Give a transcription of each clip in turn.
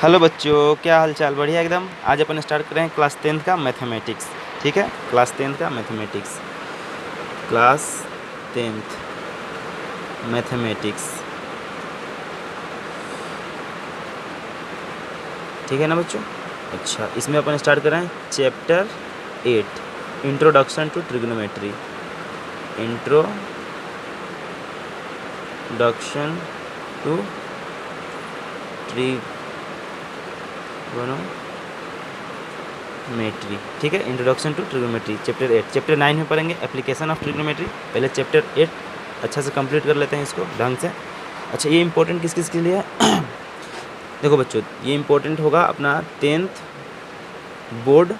Hello बच्चों, क्या हाल चाल? बढ़िया एकदम। आज अपन स्टार्ट करें क्लास 10th का मैथमेटिक्स। ठीक है, क्लास 10th का मैथमेटिक्स, क्लास 10th मैथमेटिक्स। ठीक है ना बच्चों? अच्छा, इसमें अपन स्टार्ट करें chapter 8, introduction to trigonometry. Introduction to trigonometry. ठीक है, introduction to trigonometry chapter 8। Chapter 9 में पढ़ेंगे एप्लीकेशन ऑफ ट्रिग्नोमेट्री। पहले चैप्टर 8 अच्छा से कंप्लीट कर लेते हैं इसको ढंग से। अच्छा, ये इंपॉर्टेंट किस किस के लिए है? देखो बच्चों, ये इंपॉर्टेंट होगा अपना 10th board,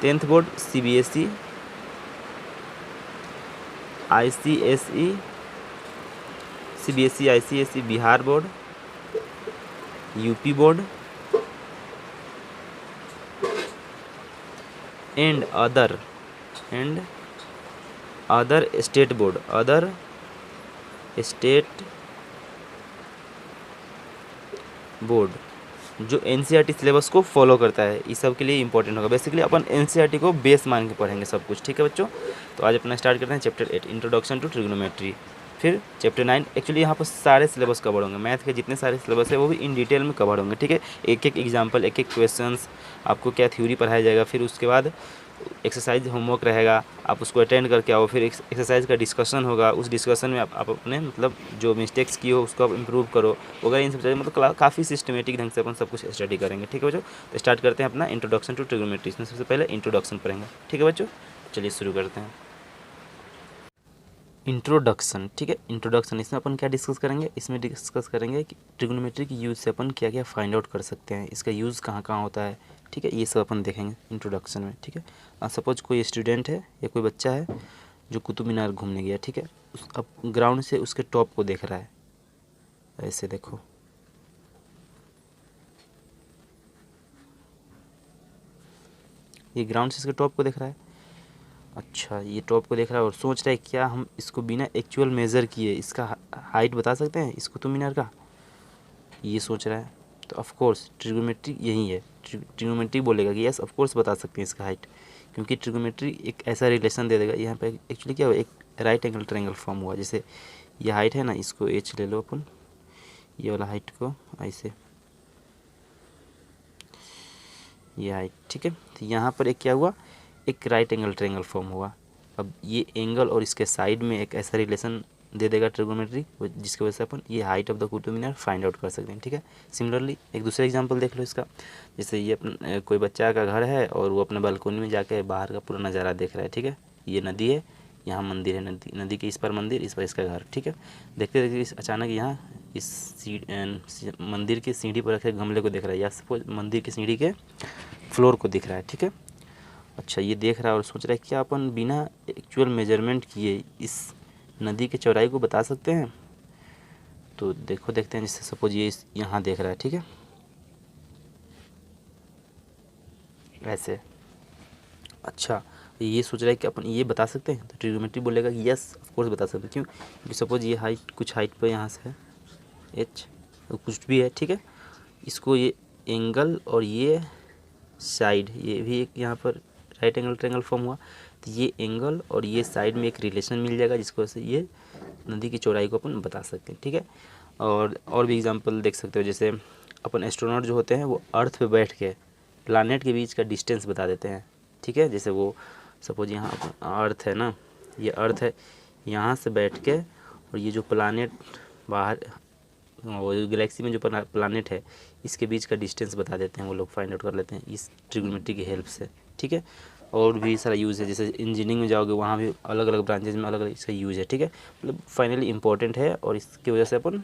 10th board CBSE, ICSE, CBSE ICSE Bihar board, UP board and other state board, other state board जो NCERT सिलेबस को फॉलो करता है। इस सब के लिए इंपॉर्टेंट होगा। बेसिकली अपन NCERT को बेस मान के पढ़ेंगे सब कुछ। ठीक है बच्चों, तो आज अपना स्टार्ट करते हैं चैप्टर 8, इंट्रोडक्शन टू ट्रिग्नोमेट्री। फिर चैप्टर 9, एक्चुअली यहाँ पर सारे सिलेबस कवर होंगे। मैथ के जितने सारे सिलेबस है वो भी इन डिटेल में कवर होंगे। ठीक है, एक एक एग्जाम्पल, एक एक क्वेश्चंस, आपको क्या थ्योरी पढ़ाया जाएगा। फिर उसके बाद एक्सरसाइज होमवर्क रहेगा, आप उसको अटेंड करके आओ। फिर एक्सरसाइज का डिस्कशन होगा, उस डिस्कशन में आप अपने मतलब जो मिस्टेक्स की हो उसको आप इम्प्रूव करो वगैरह। इन सब चीज़ें मतलब काफ़ी सिस्टमेटिक ढंग से अपन सब कुछ स्टडी करेंगे। ठीक है बच्चों, तो स्टार्ट करते हैं अपना इंट्रोडक्शन टू ट्रिग्नोमेट्री। इसमें सबसे पहले इंट्रोडक्शन पढ़ेंगे। ठीक है बच्चों, चलिए शुरू करते हैं। इंट्रोडक्शन। ठीक है, इंट्रोडक्शन इसमें अपन क्या डिस्कस करेंगे? इसमें डिस्कस करेंगे कि ट्रिग्नोमेट्री की यूज़ से अपन क्या क्या फाइंड आउट कर सकते हैं, इसका यूज़ कहाँ कहाँ होता है। ठीक है, ये सब अपन देखेंगे इंट्रोडक्शन में। ठीक है, सपोज कोई स्टूडेंट है या कोई बच्चा है जो कुतुब मीनार घूमने गया। ठीक है, अब ग्राउंड से उसके टॉप को देख रहा है, ऐसे देखो, ये ग्राउंड से इसके टॉप को देख रहा है। अच्छा, ये टॉप को देख रहा है और सोच रहा है क्या हम इसको बिना एक्चुअल मेज़र किए इसका हाइट बता सकते हैं इस कुतुब मीनार का, ये सोच रहा है। तो ऑफ कोर्स ट्रिग्नोमेट्री यही है। ट्रिग्नोमेट्री बोलेगा कि यस ऑफ कोर्स बता सकते हैं इसका हाइट, क्योंकि ट्रिग्नोमेट्री एक ऐसा रिलेशन दे देगा। यहाँ पे एक्चुअली क्या हुआ, एक राइट एंगल ट्रायंगल फॉर्म हुआ। जैसे ये हाइट है ना, इसको h ले लो अपन, ये वाला हाइट को ऐसे, ये हाइट। ठीक है, तो यहाँ पर एक क्या हुआ, एक राइट एंगल ट्रायंगल फॉर्म हुआ। अब ये एंगल और इसके साइड में एक ऐसा रिलेशन दे देगा ट्रिग्नोमेट्री, जिसकी वजह से अपन ये height of the Qutub Minar find out कर सकते हैं। ठीक है, सिमिलरली एक दूसरा एग्जांपल देख लो इसका। जैसे ये कोई बच्चा का घर है और वो अपने बालकोनी में जाके बाहर का पूरा नज़ारा देख रहा है। ठीक है, ये नदी है, यहाँ मंदिर है, नदी के इस पर मंदिर, इस पर इसका घर। ठीक है, देखते देखते अचानक यहाँ इस मंदिर की सीढ़ी पर रखे गमले को देख रहा है, या सपोज मंदिर की सीढ़ी के फ्लोर को दिख रहा है। ठीक है, अच्छा, ये देख रहा है और सोच रहा है क्या अपन बिना एक्चुअल मेजरमेंट किए इस नदी के चौड़ाई को बता सकते हैं। तो देखो, देखते हैं। जैसे सपोज ये यहाँ देख रहा है, ठीक है, ऐसे। अच्छा, ये सोच रहा है कि अपन ये बता सकते हैं, तो ट्रिग्नोमेट्री बोलेगा कि यस ऑफ कोर्स बता सकते हैं। क्यों? क्योंकि सपोज ये हाइट, कुछ हाइट पर यहाँ से है h, तो कुछ भी है। ठीक है, इसको ये एंगल और ये साइड, ये भी एक यहाँ पर राइट एंगल ट्रायंगल फॉर्म हुआ, तो ये एंगल और ये साइड में एक रिलेशन मिल जाएगा, जिसकी वजह से ये नदी की चौड़ाई को अपन बता सकते हैं। ठीक है, और भी एग्जांपल देख सकते हो। जैसे अपन एस्ट्रोनॉट जो होते हैं वो अर्थ पे बैठ के प्लानट के बीच का डिस्टेंस बता देते हैं। ठीक है, जैसे वो सपोज यहाँ अर्थ है ना, ये अर्थ है, यहाँ से बैठ के और ये जो प्लानट बाहर, वो गैलेक्सी में जो प्लानट है, इसके बीच का डिस्टेंस बता देते हैं, वो लोग फाइंड आउट कर लेते हैं इस ट्रिग्नोमेट्री की हेल्प से। ठीक है, और भी सारा यूज़ है। जैसे इंजीनियरिंग में जाओगे, वहाँ भी अलग अलग ब्रांचेज में अलग अलग इसका यूज़ है। ठीक है, मतलब फाइनली इंपॉर्टेंट है और इसकी वजह से अपन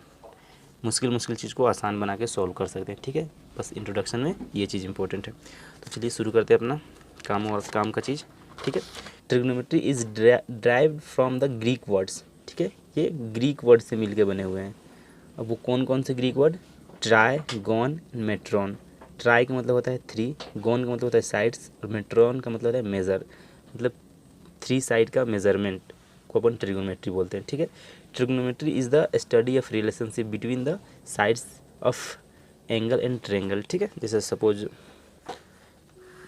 मुश्किल चीज़ को आसान बना के सॉल्व कर सकते हैं। ठीक है, बस इंट्रोडक्शन में ये चीज़ इंपॉर्टेंट है। तो चलिए शुरू करते हैं अपना काम का चीज़। ठीक है, trigonometry is derived from the Greek words. ठीक है, ये ग्रीक वर्ड से मिल के बने हुए हैं। अब वो कौन कौन से Greek word? Tri, gon, metron. Tri का मतलब होता है 3, गॉन का मतलब होता है साइड्स, और मेट्रॉन का मतलब होता है मेज़र, मतलब 3 साइड का मेज़रमेंट को अपन ट्रिग्नोमेट्री बोलते हैं। ठीक है, trigonometry is the study of relationship between the sides of angle and triangle. ठीक है, जैसे सपोज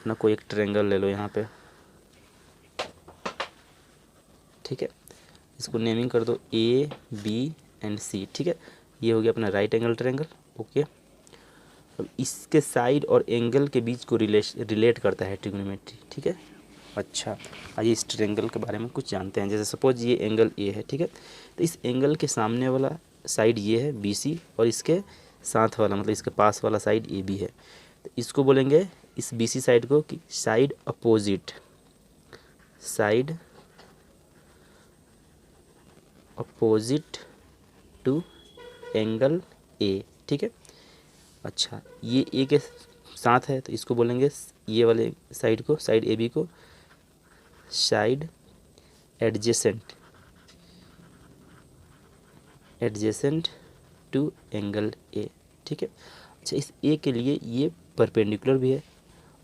ना कोई एक ट्रायंगल ले लो यहाँ पे, ठीक है, इसको नेमिंग कर दो ए बी एंड सी। ठीक है, ये हो गया अपना राइट एंगल ट्रायंगल। ओके, अब इसके साइड और एंगल के बीच को रिलेट करता है ट्रिग्नोमेट्री। ठीक है, अच्छा आइए इस ट्रायंगल के बारे में कुछ जानते हैं। जैसे सपोज ये एंगल ए है, ठीक है, तो इस एंगल के सामने वाला साइड ये है बी सी, और इसके साथ वाला मतलब इसके पास वाला साइड ए बी है। तो इसको बोलेंगे इस बी सी साइड को कि side opposite to angle A. ठीक है, अच्छा ये ए के साथ है तो इसको बोलेंगे ये वाले साइड को, साइड ए बी को side adjacent to angle A. ठीक है, अच्छा इस ए के लिए ये परपेंडिकुलर भी है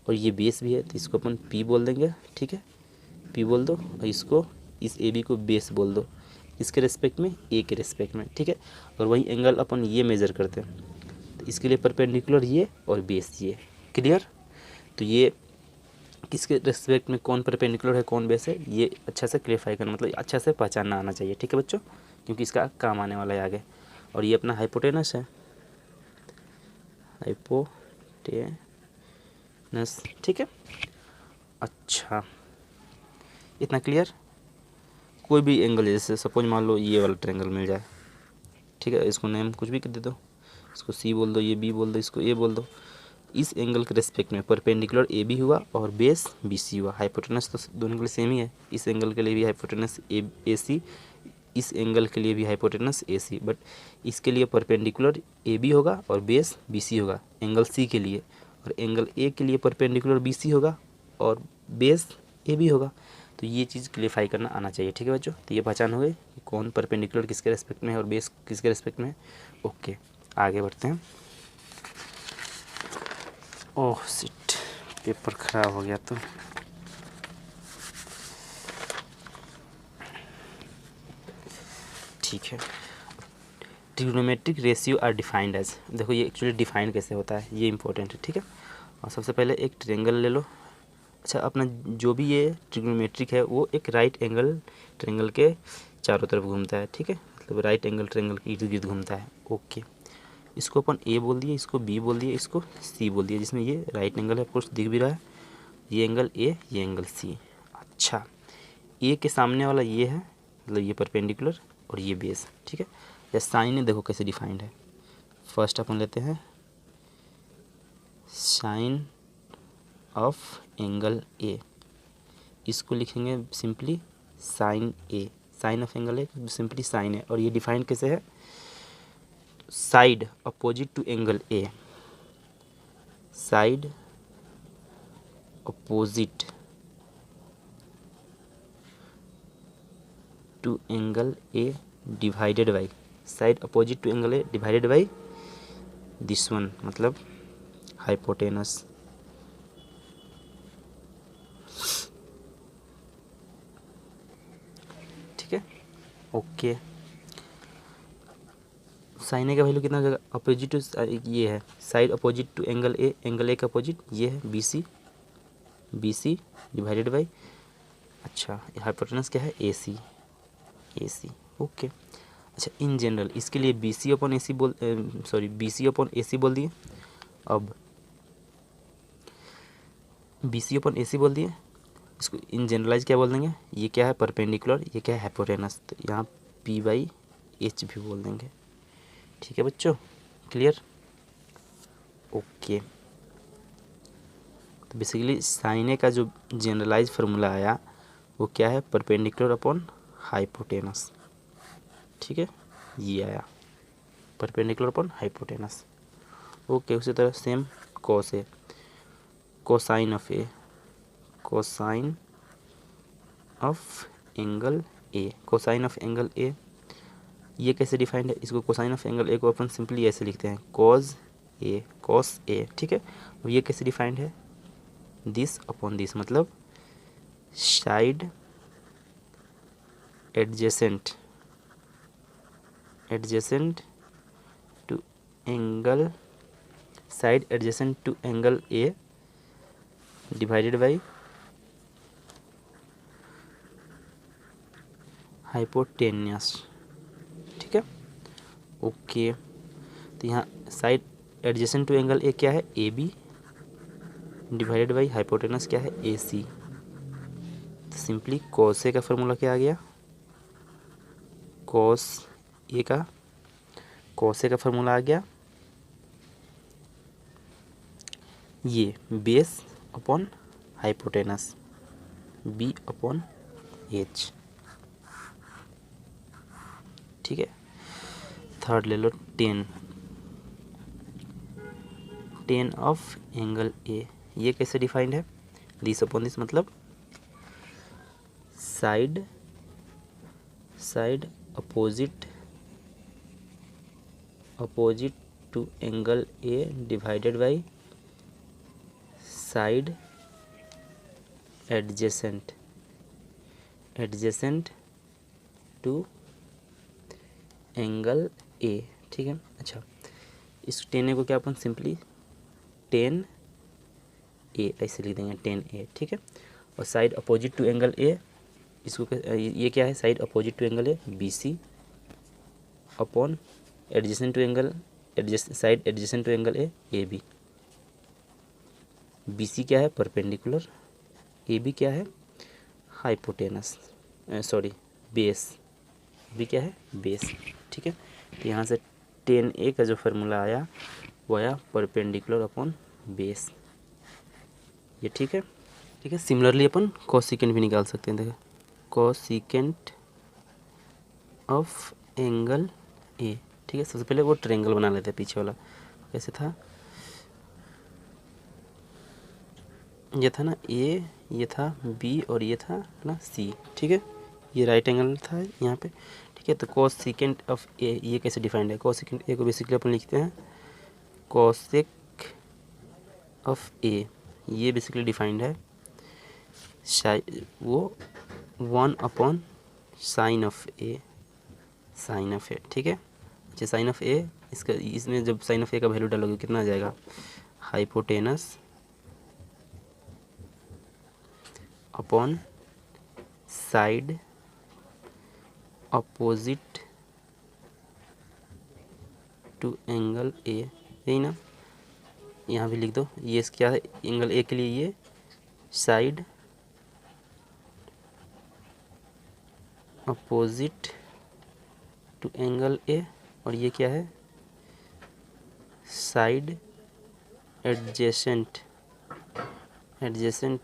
और ये बेस भी है, तो इसको अपन पी बोल देंगे। ठीक है, पी बोल दो, और इसको इस ए बी को बेस बोल दो, इसके रेस्पेक्ट में ए के रेस्पेक्ट में। ठीक है, और वही एंगल अपन ये मेज़र करते हैं, तो इसके लिए परपेंडिकुलर ये और बेस ये। क्लियर, तो ये किसके रेस्पेक्ट में कौन परपेंडिकुलर है कौन बेस है, ये अच्छा से क्लियरफाई करना, मतलब अच्छा से पहचानना आना चाहिए। ठीक है बच्चों, क्योंकि इसका काम आने वाला है आगे। और ये अपना हाइपोटेनस है, हाइपोटेनस। ठीक है, अच्छा इतना क्लियर। कोई भी एंगल, जैसे सपोज मान लो ये वाला ट्रायंगल मिल जाए, ठीक है, इसको नेम कुछ भी कर दे दो, इसको सी बोल दो, ये बी बोल दो, इसको ए बोल दो। इस एंगल के रेस्पेक्ट में परपेंडिकुलर ए बी हुआ और बेस बी सी हुआ। हाइपोटेनस तो दोनों के लिए सेम ही है, इस एंगल के लिए भी हाइपोटेनस ए सी, इस एंगल के लिए भी हाइपोटेनस ए सी, बट इसके लिए परपेंडिकुलर ए बी होगा और बेस बी सी होगा एंगल सी के लिए, और एंगल ए के लिए परपेंडिकुलर बी सी होगा और बेस ए बी होगा। तो ये चीज़ क्लियरफाई करना आना चाहिए। ठीक है बच्चों, तो ये पहचान हो गई कि कौन परपेंडिकुलर किसके रेस्पेक्ट में है और बेस किसके रेस्पेक्ट में है। ओके, आगे बढ़ते हैं। ओह शिट, पेपर ख़राब हो गया। तो ठीक है, trigonometric ratio are defined as, देखो ये एक्चुअली डिफाइंड कैसे होता है ये इंपॉर्टेंट है। ठीक है, और सबसे पहले एक ट्रायंगल ले लो। अच्छा अपना जो भी ये ट्रिग्नोमेट्रिक है वो एक राइट एंगल ट्रायंगल के चारों तरफ घूमता है। ठीक है, मतलब राइट एंगल ट्रायंगल के इर्द गिर्द घूमता है। ओके, इसको अपन ए बोल दिए, इसको बी बोल दिए, इसको सी बोल दिया, जिसमें ये राइट एंगल है, ऑफकोर्स दिख भी रहा है, ये एंगल ए, ये एंगल सी। अच्छा, ए के सामने वाला ये है, मतलब ये परपेंडिकुलर और ये बेस। ठीक है, या साइन है, देखो कैसे डिफाइंड है। फर्स्ट अपन लेते हैं साइन ऑफ एंगल ए, इसको लिखेंगे simply sine A, sine of angle A simply sine है। और ये डिफाइंड कैसे है, side opposite to angle A, side opposite to angle A divided by, side opposite to angle A divided by this one, मतलब hypotenuse. ठीक है, okay, sign ए का value कितना हो जाएगा, अपोजिट टू ये है side opposite to angle A, angle A का अपोजिट ये है बी सी डिवाइडेड बाई, अच्छा हाइपोटेनस क्या है ए सी। ओके, अच्छा इन जनरल इसके लिए बी सी अपॉन ए सी बोल बी सी अपॉन ए सी बोल दिए। अब बी सी अपॉन ए सी बोल दिए, इसको इन जनरलाइज क्या बोल देंगे, ये क्या है परपेंडिकुलर, ये क्या है हाइपोटेनस, तो यहाँ पी बाई एच भी बोल देंगे। ठीक है बच्चों, क्लियर। ओके, तो बेसिकली साइन ए का जो जनरलाइज फार्मूला आया वो क्या है, परपेंडिकुलर अपॉन हाइपोटेनस। ठीक है, ये आया परपेंडिकुलर अपॉन हाइपोटेनस। ओके, उसी तरह same cos A, cosine of A, cosine of angle A, cosine of angle A, ये कैसे डिफाइंड है, इसको कोसाइन ऑफ एंगल ए को अपन सिंपली ऐसे लिखते हैं कॉस ए। ठीक है, और ये कैसे डिफाइंड है, दिस अपॉन दिस, मतलब side adjacent to angle side adjacent to angle A divided by hypotenuse. ठीक है, ओके। तो यहाँ side adjacent to angle A क्या है, A B divided by hypotenuse क्या है, ए सी। तो सिंपली कॉस ए का फॉर्मूला क्या आ गया, कॉस ए का फॉर्मूला आ गया ये base upon hypotenuse B upon H. ठीक है, थर्ड ले लो, टेन ऑफ एंगल ए। ये कैसे डिफाइंड है, दिस अपॉन दिस मतलब side opposite to angle A divided by side adjacent to angle A. ठीक है, अच्छा, इस टेन ए को क्या अपन सिंपली टेन ए ऐसे लिख देंगे, टेन ए। ठीक है, और side opposite to angle A, इसको ये क्या है, side opposite to angle A B C upon adjacent to angle side adjacent to angle A B. B C क्या है, परपेंडिकुलर, ए बी क्या है, हाइपोटेनस, सॉरी बेस, बी क्या है, बेस। ठीक है, तो यहाँ से टेन ए का जो फार्मूला आया वो आया परपेंडिकुलर अपॉन बेस, ये। ठीक है, सिमिलरली अपन कोसिकेंट भी निकाल सकते हैं। देखो, कोसिकेंट ऑफ एंगल ए। ठीक है, सबसे पहले वो ट्रायंगल बना लेते हैं, पीछे वाला कैसे था, ये था ना ए, ये था बी और ये था ना सी। ठीक है, ये राइट एंगल था यहाँ पे। ठीक है, तो कोसिकेंट ऑफ ए ये कैसे डिफाइंड है, कोसिकेंट ए को बेसिकली अपन लिखते हैं कोसेक ऑफ ए, ये बेसिकली डिफाइंड है वो 1 अपॉन साइन ऑफ ए, ठीक है। अच्छा, साइन ऑफ ए, इसका इसमें जब साइन ऑफ ए का वैल्यू डालोगे कितना आ जाएगा, hypotenuse upon side opposite to angle A, यही ना, यहाँ भी लिख दो। ये क्या है, एंगल ए के लिए ये side opposite to angle A, और ये क्या है, side adjacent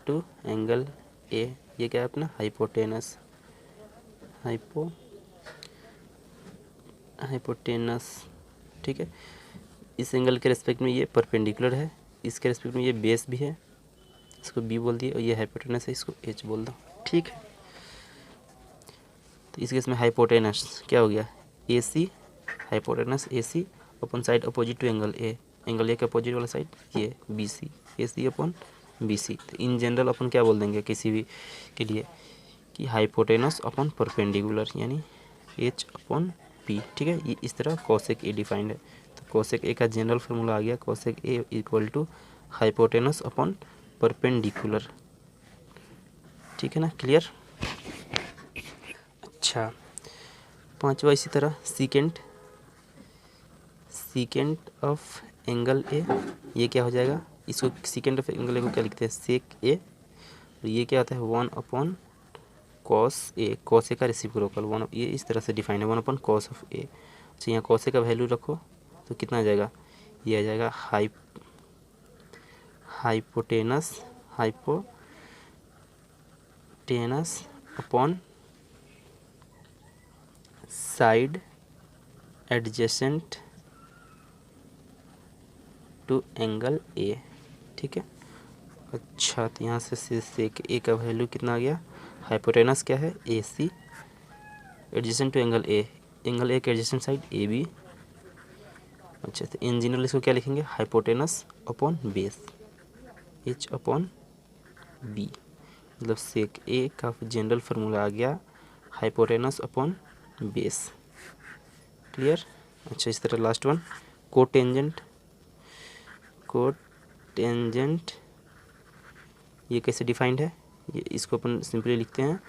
to angle A, ये क्या है अपना हाइपोटेनस, हाइपोटेनस। ठीक है, इस एंगल के रेस्पेक्ट में ये परपेंडिकुलर है, इसके रेस्पेक्ट में ये बेस भी है, इसको बी बोल दिए, और ये हाइपोटेनस है, इसको एच बोल दो। ठीक है, तो इस केस में हाइपोटेनस क्या हो गया, A C, hypotenuse A C अपन side opposite to angle A के अपोजिट वाला साइड ये बी सी, ए सी अपन बी सी। तो इन जनरल अपन क्या बोल देंगे किसी भी के लिए कि हाइपोटेनस अपन परपेंडिकुलर, यानी एच अपन पी। ठीक है, ये इस तरह कोसेक ए डिफाइंड है। तो कोसेक ए का जनरल फार्मूला आ गया, cosec A equal to hypotenuse upon perpendicular. ठीक है ना, क्लियर। अच्छा, पांचवा इसी तरह सीकेंट ऑफ एंगल ए, ये क्या हो जाएगा, इसको सीकेंट ऑफ एंगल ए को क्या लिखते हैं, सेक ए, और ये क्या होता है 1 अपॉन कॉस ए, कॉस ए का रेसिप्रोकल 1, ये इस तरह से डिफाइन है 1 अपॉन कॉस ऑफ ए। अच्छा, यहाँ कॉस ए का वैल्यू रखो तो कितना आ जाएगा, ये आ जाएगा hypotenuse upon side adjacent to angle A. ठीक है, अच्छा, तो यहाँ से सेक ए का वैल्यू कितना आ गया, हाइपोटेनस क्या है, A C adjacent to angle A के एडजेसेंट साइड ए बी। अच्छा, तो इन जनरल इसको क्या लिखेंगे, hypotenuse upon base H upon B, मतलब सेक ए का जनरल फार्मूला आ गया हाइपोटेनस अपॉन बेस। क्लियर। अच्छा इस तरह लास्ट वन कोटेंजेंट। कोटेंजेंट ये कैसे डिफाइंड है, ये इसको अपन सिंपली लिखते हैं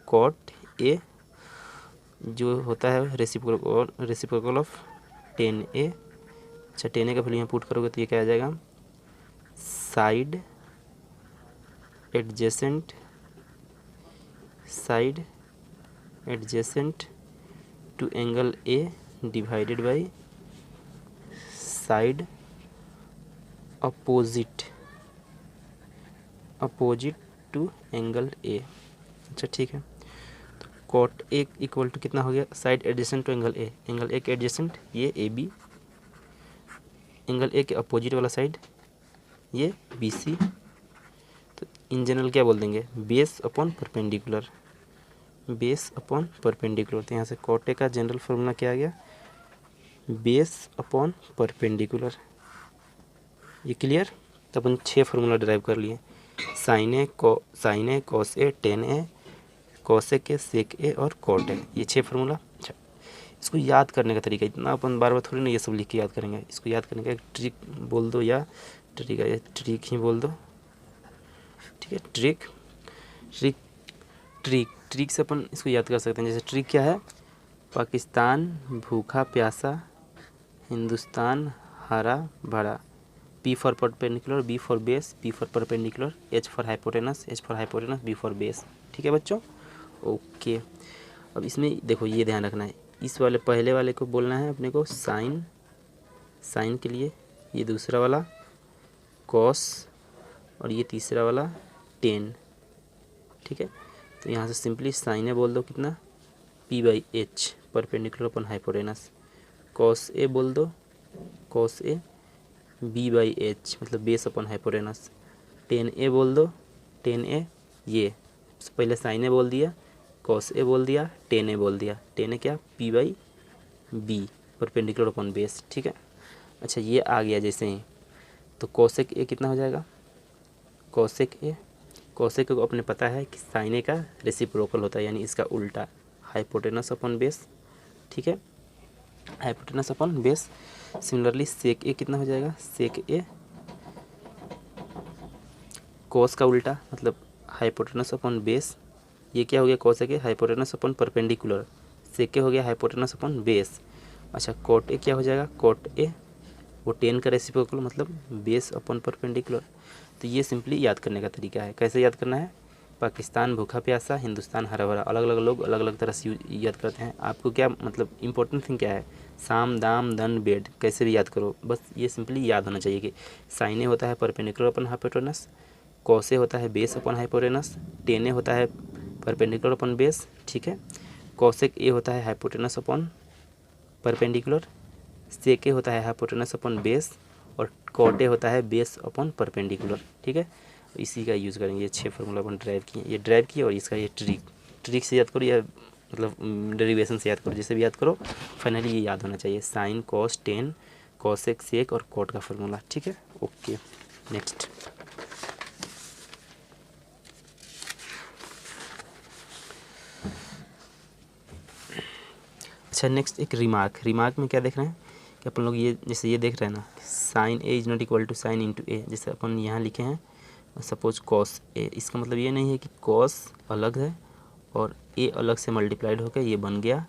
कॉट ए जो होता है रेसिप्रोकल ऑफ टेन ए। अच्छा टेन ए का वैल्यू यहाँ पुट करोगे तो ये क्या आ जाएगा, side adjacent to angle A divided by side opposite to angle A. अच्छा ठीक है, तो कॉट ए इक्वल टू कितना हो गया, side adjacent to angle A, angle A के एडजेसेंट ये ए बी, एंगल ए के अपोजिट वाला साइड ये बी सी। तो इन जनरल क्या बोल देंगे, base upon perpendicular, base upon perpendicular. तो यहाँ से कॉट ए का जनरल फार्मूला क्या आ गया, बेस अपॉन परपेंडिकुलर। ये क्लियर। तो अपन 6 फार्मूला ड्राइव कर लिए, sine A cos A tan A cosec A sec A और कॉट ए, ये 6 फार्मूला। अच्छा इसको याद करने का तरीका, इतना अपन बार बार थोड़ी ना ये सब लिख के याद करेंगे, इसको याद करने का एक ट्रिक बोल दो या ट्रिक है, ट्रिक ही बोल दो, ठीक है। ट्रिक से अपन इसको याद कर सकते हैं। जैसे ट्रिक क्या है, पाकिस्तान भूखा प्यासा, हिंदुस्तान हरा भरा, P for perpendicular, B for base, P for perpendicular, H for hypotenuse, B for base. ठीक है बच्चों, ओके। अब इसमें देखो ये ध्यान रखना है, इस वाले पहले वाले को बोलना है अपने को साइन के लिए, ये दूसरा वाला कॉस और ये तीसरा वाला टेन। ठीक है, तो यहाँ से सिंपली साइन ए बोल दो कितना, P/H perpendicular upon hypotenuse, cos A बोल दो कॉस ए B/H मतलब बेस अपन हाइपोटेनस, टेन ए बोल दो टेन ए, ये पहले साइन ए बोल दिया, कॉस ए बोल दिया, टेन ए बोल दिया, टेन ए क्या P/B परपेंडिकुलर अपन बेस। ठीक है, अच्छा ये आ गया जैसे ही, तो कोसेक ए कितना हो जाएगा, कोसेक को अपने पता है कि साइन ए का रेसिप्रोकल होता है, यानी इसका उल्टा हाइपोटेनस अपन बेस। ठीक है, हाइपोटेनस अपन बेस। सिमिलरली सेक ए कितना हो जाएगा, सेक ए कोस का उल्टा मतलब हाइपोटेनस अपन बेस, ये क्या हो गया cosec A hypotenuse upon perpendicular, sec A हो गया हाइपोटेनस अपन बेस। अच्छा कोट ए क्या हो जाएगा, कोट ए वो टेन का रेसिप्रोकल मतलब बेस अपन परपेंडिकुलर। तो ये सिंपली याद करने का तरीका है, कैसे याद करना है, पाकिस्तान भूखा प्यासा, हिंदुस्तान हरा भरा, अलग अलग लोग अलग अलग तरह से याद करते हैं। आपको क्या मतलब इंपॉर्टेंट थिंग क्या है, साम दाम दन बेड कैसे भी याद करो, बस ये सिंपली याद होना चाहिए कि साइन ए होता है perpendicular upon hypotenuse, cos A होता है बेस अपन हाइपोटेनस, टेन ए होता है परपेंडिकुलर अपन बेस। ठीक है, कॉसेक ए होता है हाइपोटेनस अपन परपेंडिकुलर, सेक ए होता है हाइपोटेनस अपन बेस, और कॉट ए होता है बेस अपन परपेंडिकुलर। ठीक है, इसी का यूज़ करेंगे, ये 6 फार्मूला अपन ड्राइव किए और इसका ये ट्रिक से याद करो या मतलब डेरिवेशन से याद करो, जैसे भी याद करो, फाइनली ये याद होना चाहिए, sine cos tan cosec sec और कॉट का फार्मूला। ठीक है, ओके नेक्स्ट। अच्छा नेक्स्ट एक रिमार्क में क्या देख रहे हैं कि अपन लोग ये जैसे ये देख रहे हैं ना, sine A is not equal to sine into A, जैसे अपन यहाँ लिखे हैं सपोज कॉस ए, इसका मतलब ये नहीं है कि कॉस अलग है और ए अलग से मल्टीप्लाइड होकर ये बन गया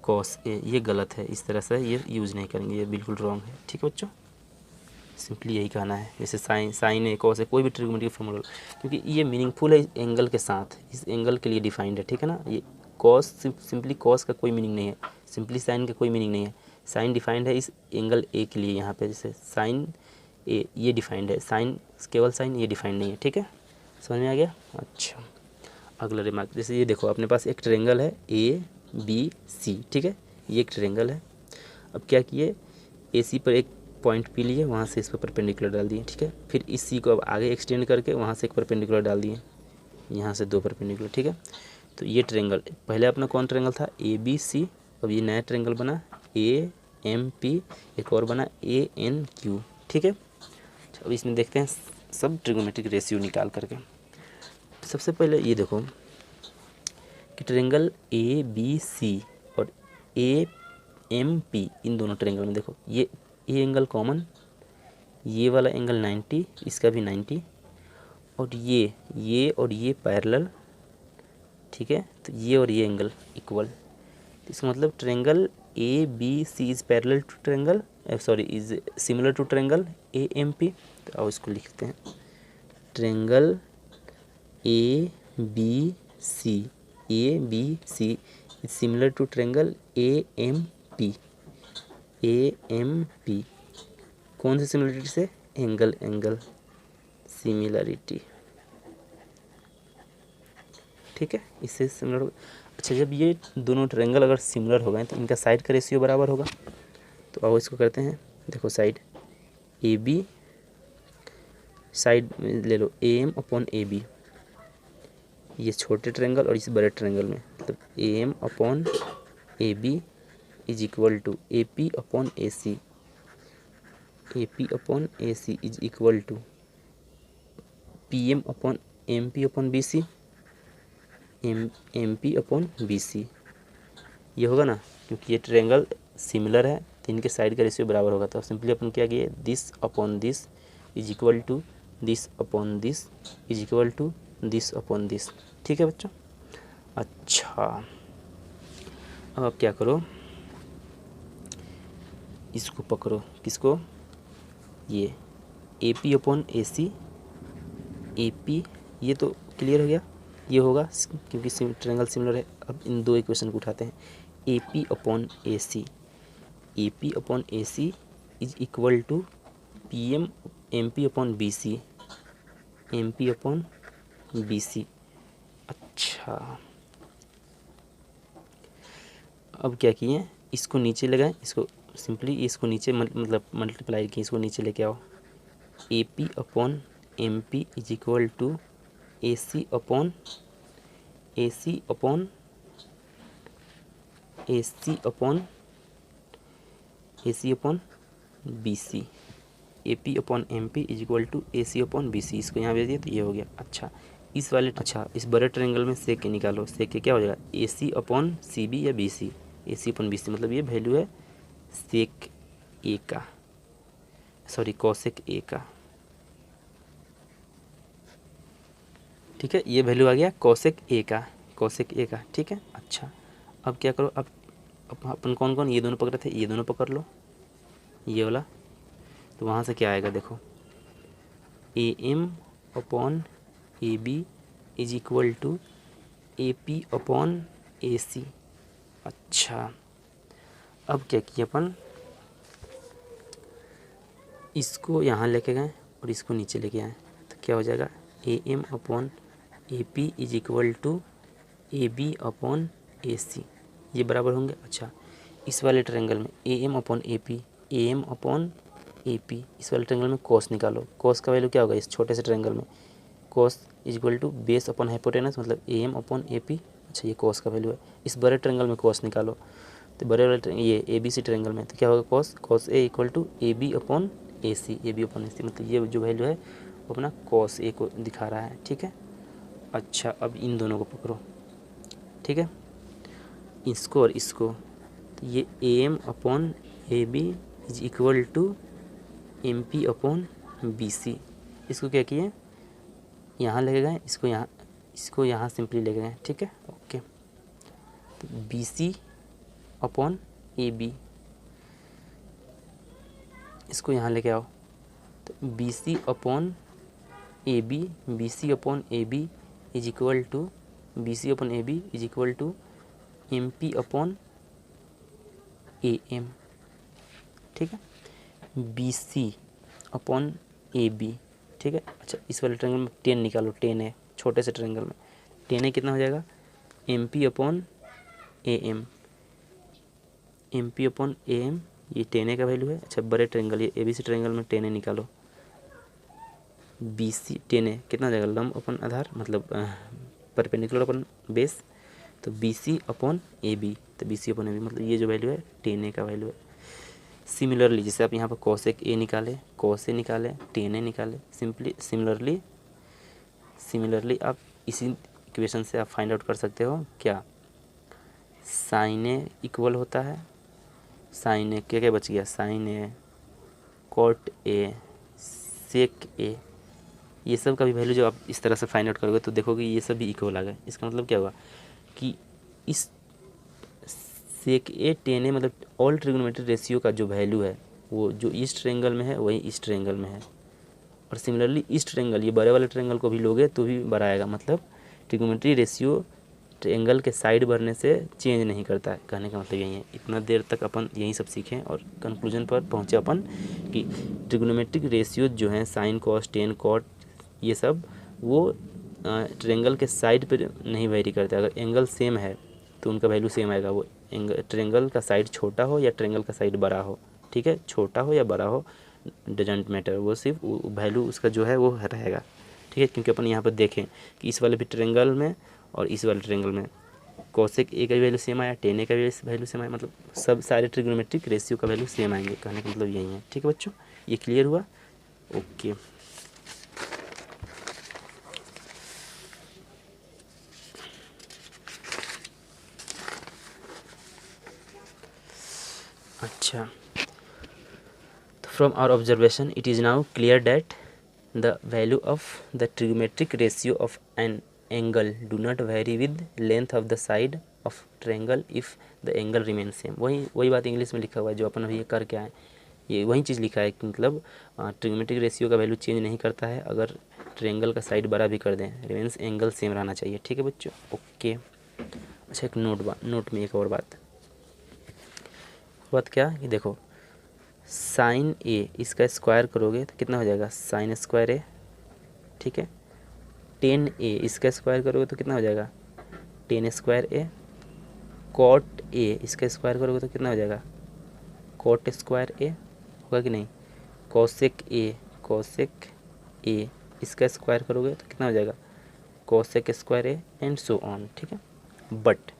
कॉस ए, ये गलत है, इस तरह से ये यूज़ नहीं करेंगे, ये बिल्कुल रॉन्ग है। ठीक है बच्चों, सिंपली यही कहना है, जैसे साइन ए कॉस ए कोई भी ट्रिग्नोमेट्रिक फॉर्मूला, क्योंकि ये मीनिंगफुल है एंगल के साथ, इस एंगल के लिए डिफाइंड है। ठीक है ना, ये कॉस सिंपली कॉस का कोई मीनिंग नहीं है, सिंपली साइन का कोई मीनिंग नहीं है, साइन डिफाइंड है इस एंगल ए के लिए, यहाँ पे जैसे साइन ए ये डिफाइंड है, साइन केवल साइन ये डिफाइंड नहीं है। ठीक है, समझ में आ गया। अच्छा अगला रिमार्क, जैसे ये देखो अपने पास एक ट्रायंगल है ABC। ठीक है, ये एक ट्रायंगल है, अब क्या किए AC पर एक पॉइंट पी लिए, वहाँ से इस पर परपेंडिकुलर डाल दिए। ठीक है, फिर इस C को अब आगे एक्सटेंड करके वहाँ से एक परपेंडिकुलर डाल दिए, यहाँ से 2 परपेंडिकुलर। ठीक है, तो ये ट्रायंगल पहले अपना कौन ट्रायंगल था ABC, अब ये नया ट्रायंगल बना AMP, एक और बना ANQ। ठीक है, अब इसमें देखते हैं सब ट्रिग्नोमेट्रिक रेशियो निकाल करके। सबसे पहले ये देखो कि ट्रायंगल ए बी सी और ए एम पी, इन दोनों ट्रायंगल में देखो ये एंगल कॉमन, ये वाला एंगल 90, इसका भी 90, और ये पैरेलल, ठीक है। तो ये और ये एंगल इक्वल, तो इसका मतलब triangle A B C is parallel to triangle, sorry is similar to triangle A M P. तो आओ इसको लिखते हैं, triangle A B C is similar to triangle A M P. कौन सी सिमिलरिटी से? एंगल सिमिलरिटी, ठीक है, इससे सिमिलर हो। अच्छा, जब ये दोनों ट्रायंगल अगर सिमिलर हो गए तो इनका साइड का रेशियो बराबर होगा। तो आओ इसको करते हैं, देखो साइड ए बी, साइड ले लो A M upon A B, ये छोटे ट्रायंगल और इस बड़े ट्रायंगल में, मतलब A M upon A B is equal to A P upon A C, is equal to P M upon M P upon B C, M P upon B C. ये होगा ना, क्योंकि ये ट्रायंगल सिमिलर है तो इनके side का ratio बराबर होगा। तो सिंपली अपन क्या किए, this upon this is equal to this upon this is equal to this upon this, ठीक है बच्चों। अच्छा, अब आप क्या करो, इसको पकड़ो, किसको, ये A P upon A C, A P, ये तो क्लियर हो गया, ये होगा क्योंकि ट्रायंगल सिमिलर है। अब इन दो इक्वेशन को उठाते हैं, A P upon A C, is equal to P M M P upon B C, अच्छा, अब क्या किए, इसको नीचे लगाएं, इसको सिंपली इसको नीचे मतलब मल्टीप्लाई किए, इसको नीचे लेके आओ, A P upon M P is equal to A C upon B C, A P upon M P is equal to A C upon B C, इसको यहाँ भेज दिया तो ये हो गया। अच्छा, इस बड़े ट्रायंगल में सेक के निकालो, सेक के क्या हो जाएगा, A C upon C B या बी सी, ए सी अपॉन बी सी, मतलब ये वैल्यू है सेक ए का, सॉरी कॉसेक ए का, ठीक है, ये वैल्यू आ गया कॉसेक ए का, ठीक है। अच्छा, अब क्या करो, अब अपन कौन ये दोनों पकड़े थे, ये दोनों पकड़ लो, ये वाला, तो वहाँ से क्या आएगा देखो, A M upon A B is equal to A P upon A C. अच्छा, अब क्या किया अपन, इसको यहाँ लेके गए और इसको नीचे लेके आए, तो क्या हो जाएगा, A M upon A P is equal to A B upon A C, ये बराबर होंगे। अच्छा, इस वाले ट्रायंगल में A M upon A P, इस वाले ट्रायंगल में कॉस निकालो, कॉस का वैल्यू क्या होगा इस छोटे से ट्रायंगल में, cos is equal to base upon hypotenuse, मतलब A M upon A P. अच्छा, ये कॉस का वैल्यू है। इस बड़े ट्रायंगल में कॉस निकालो, तो बड़े वाले ये ए बी सी ट्रायंगल में, तो क्या होगा, cos A equal to A B upon A C, मतलब ये जो वैल्यू है वो अपना कॉस ए को दिखा रहा है, ठीक है। अच्छा, अब इन दोनों को पकड़ो, ठीक है, इसको और इसको, तो ये A M upon A B is equal to M P upon B C, इसको क्या किए, यहाँ लेके गए, इसको यहाँ सिंपली लेके गए, ठीक है, ओके। तो B C upon A B, इसको यहाँ लेके आओ, तो B C upon A B is equal to M P upon A M, ठीक है, B C upon A B, ठीक है। अच्छा, इस वाले ट्रायंगल में 10 निकालो, 10 है छोटे से ट्रायंगल में, 10 है कितना हो जाएगा, M P upon A M, ये 10 का वैल्यू है। अच्छा, बड़े ट्रायंगल ये ए बी सी ट्रायंगल में 10 निकालो, बी सी 10 कितना हो जाएगा, लंब अपन आधार, मतलब परपेंडिकुलर अपन बेस, तो B C upon A B, तो B C upon A B, मतलब ये जो वैल्यू है 10 का वैल्यू है। सिमिलरली जैसे आप यहाँ पर कॉसेक ए निकाले, कॉस ए निकाले, 10 निकाले, सिमिलरली आप इसी इक्वेशन से आप फाइंड आउट कर सकते हो क्या, साइन ए इक्वल होता है, साइन ए क्या क्या बच गया, साइन ए, कॉट ए, सेक ए, ये सब का भी वैल्यू जब आप इस तरह से फाइंड आउट करोगे तो देखोगे ये सब भी इक्वल आ गए। इसका मतलब क्या हुआ कि इस सेक ए टेन ए मतलब ऑल ट्रिग्नोमेट्री रेशियो का जो वैल्यू है वो जो ईस्ट ट्रायंगल में है वही ईस्ट ट्रायंगल में है। और सिमिलरली ईस्ट ट्रायंगल, ये बड़े वाले ट्रायंगल को भी लोगे तो भी बड़ा आएगा। मतलब ट्रिग्नोमेट्री रेशियो ट्रायंगल के साइड बढ़ने से चेंज नहीं करता है, कहने का मतलब यही है। इतना देर तक अपन यही सब सीखें और कंक्लूजन पर पहुँचे अपन कि ट्रिग्नोमेट्रिक रेशियो जो हैं साइन कॉस टेन कॉट ये सब वो ट्रायंगल के साइड पर नहीं वेरी करते। अगर एंगल सेम है तो उनका वैल्यू सेम आएगा, वो ट्रायंगल का साइड छोटा हो या ट्रायंगल का साइड बड़ा हो, ठीक है, छोटा हो या बड़ा हो डजेंट मैटर, वो सिर्फ वैल्यू उसका जो है वो रहेगा, ठीक है। क्योंकि अपन यहाँ पर देखें कि इस वाले भी ट्रायंगल में और इस वाले ट्रायंगल में कोसेक ए का वैल्यू सेम आया, टेन ए का वैल्यू सेम आया, मतलब सब सारे ट्रिग्नोमेट्रिक रेशियो का वैल्यू सेम आएंगे, कहने का मतलब यही है, ठीक है बच्चों। ये क्लियर हुआ? ओके। अच्छा, from our observation it is now clear that the value of the trigonometric ratio of an angle do not vary with length of the side of triangle if the angle remains same। वही बात English में लिखा हुआ है जो अपन अभी ये कर के आए, ये वही चीज़ लिखा है कि मतलब ट्रिग्नोमेट्रिक रेशियो का वैल्यू चेंज नहीं करता है अगर ट्रायंगल का साइड बड़ा भी कर दें, रिमेंस एंगल सेम रहना चाहिए, ठीक है बच्चों। ओके। अच्छा, एक नोट में एक और बात क्या कि देखो साइन ए इसका स्क्वायर करोगे तो कितना हो जाएगा, साइन स्क्वायर ए, ठीक है। टेन ए इसका स्क्वायर करोगे तो कितना हो जाएगा, tan square A. Cot A इसका स्क्वायर करोगे तो कितना हो जाएगा, कॉट स्क्वायर ए, होगा कि नहीं। कोसेक ए इसका स्क्वायर करोगे तो कितना हो जाएगा, cosec square A and so on, ठीक है। बट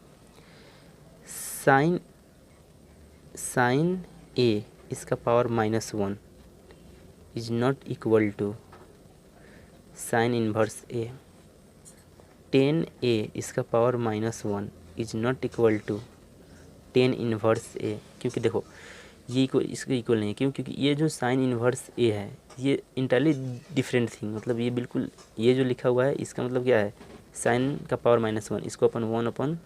साइन ए इसका power -1 is not equal to sine inverse A. Tan A इसका power -1 is not equal to tan inverse A. क्योंकि देखो ये इसके इक्वल नहीं है, क्यों, क्योंकि ये जो साइन इन्वर्स ए है ये इंटायरली डिफरेंट थिंग, मतलब ये बिल्कुल ये जो लिखा हुआ है इसका मतलब क्या है, साइन का पावर -1 इसको अपन 1 अपॉन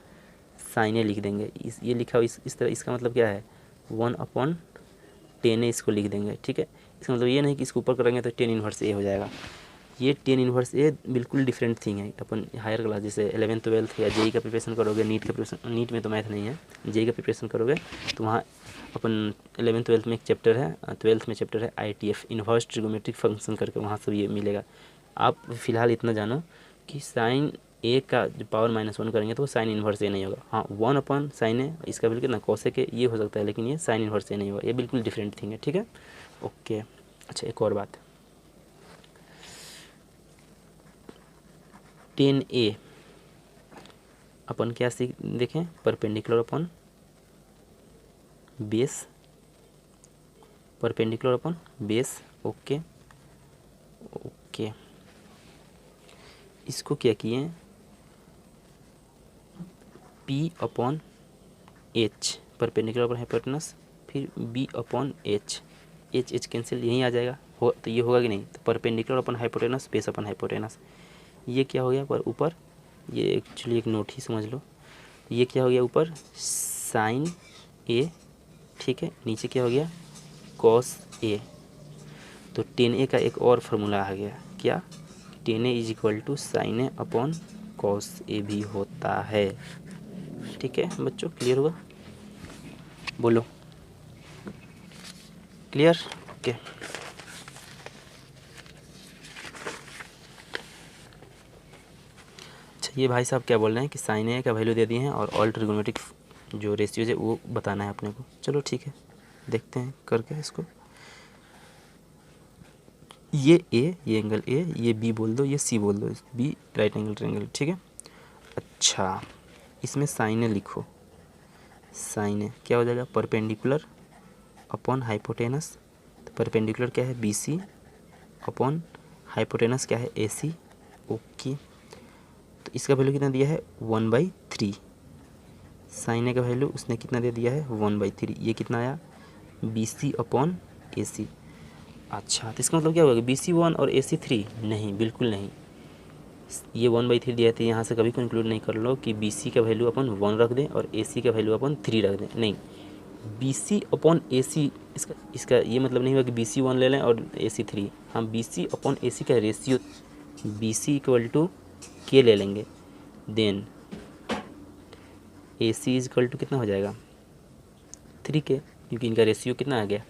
साइन ए लिख देंगे। ये लिखा हुआ इस तरह, इसका मतलब क्या है 1 अपॉन टेन ए इसको लिख देंगे, ठीक है। इसका मतलब ये नहीं कि इसको ऊपर करेंगे तो टेन इन्वर्स ए हो जाएगा। ये टेन इन्वर्स ए बिल्कुल डिफरेंट थिंग है। अपन हायर क्लास जैसे 11th 12th या जेई का प्रिपरेशन करोगे, नीट में तो मैथ नहीं है, जेई का प्रिपरेशन करोगे तो वहाँ अपन 11th 12th में एक चैप्टर है, 12th में चैप्टर है ITF इन्वर्स ट्रिगोमेट्रिक फंक्शन करके, वहाँ सब ये मिलेगा। आप फिलहाल इतना जानो कि साइन ए का जो पावर -1 करेंगे तो वो साइन इन्वर्स ए नहीं होगा। हाँ 1 अपॉन साइन ए इसका बिल्कुल कितना कोसेक ए ये हो सकता है, लेकिन ये साइन इन्वर्स ए नहीं होगा, ये बिल्कुल डिफरेंट थिंग है, ठीक है। ओके। अच्छा, एक और बात, टेन ए अपन क्या देखें, perpendicular upon base, perpendicular upon base. Okay okay, इसको क्या किए P upon H, perpendicular upon hypotenuse, फिर B अपॉन H कैंसिल यहीं आ जाएगा, हो तो ये होगा कि नहीं, तो perpendicular upon hypotenuse base upon hypotenuse, ये क्या हो गया पर ऊपर, ये एक्चुअली एक नोट ही समझ लो, ये क्या हो गया ऊपर साइन ए, ठीक है, नीचे क्या हो गया कॉस ए। तो टेन ए का एक और फार्मूला आ गया, क्या, tan A is equal to sine A upon cos A भी होता है, ठीक है बच्चों। क्लियर हुआ, बोलो क्लियर? ओके। अच्छा, ये भाई साहब क्या बोल रहे हैं कि साइन ए का वैल्यू दे दिए हैं और ऑल ट्रिगोनोमेट्रिक जो रेशियोज है वो बताना है अपने को। चलो ठीक है, देखते हैं करके इसको। ये ए, ये एंगल ए, ये बी बोल दो, ये सी बोल दो, बी राइट एंगल ट्रायंगल, ठीक है। अच्छा, इसमें साइन ए लिखो, साइन ए क्या हो जाएगा परपेंडिकुलर अपॉन हाइपोटेनस, तो परपेंडिकुलर क्या है BC अपॉन हाइपोटेनस क्या है AC। ओके, तो इसका वैल्यू कितना दिया है 1/3। साइन ए का वैल्यू उसने कितना दे दिया है 1/3। ये कितना आया BC/AC। अच्छा, तो इसका मतलब क्या होगा BC1 और AC3? नहीं, बिल्कुल नहीं। ये 1/3 दिया था, यहाँ से कभी को इंक्लूड नहीं कर लो कि BC का वैल्यू अपन 1 रख दें और AC का वैल्यू अपन 3 रख दें। नहीं, BC/AC इसका ये मतलब नहीं हुआ कि BC1 ले लें और AC3। हम BC/AC का रेशियो BC = K ले लेंगे, देन AC = कितना हो जाएगा 3K, क्योंकि इनका रेशियो कितना आ गया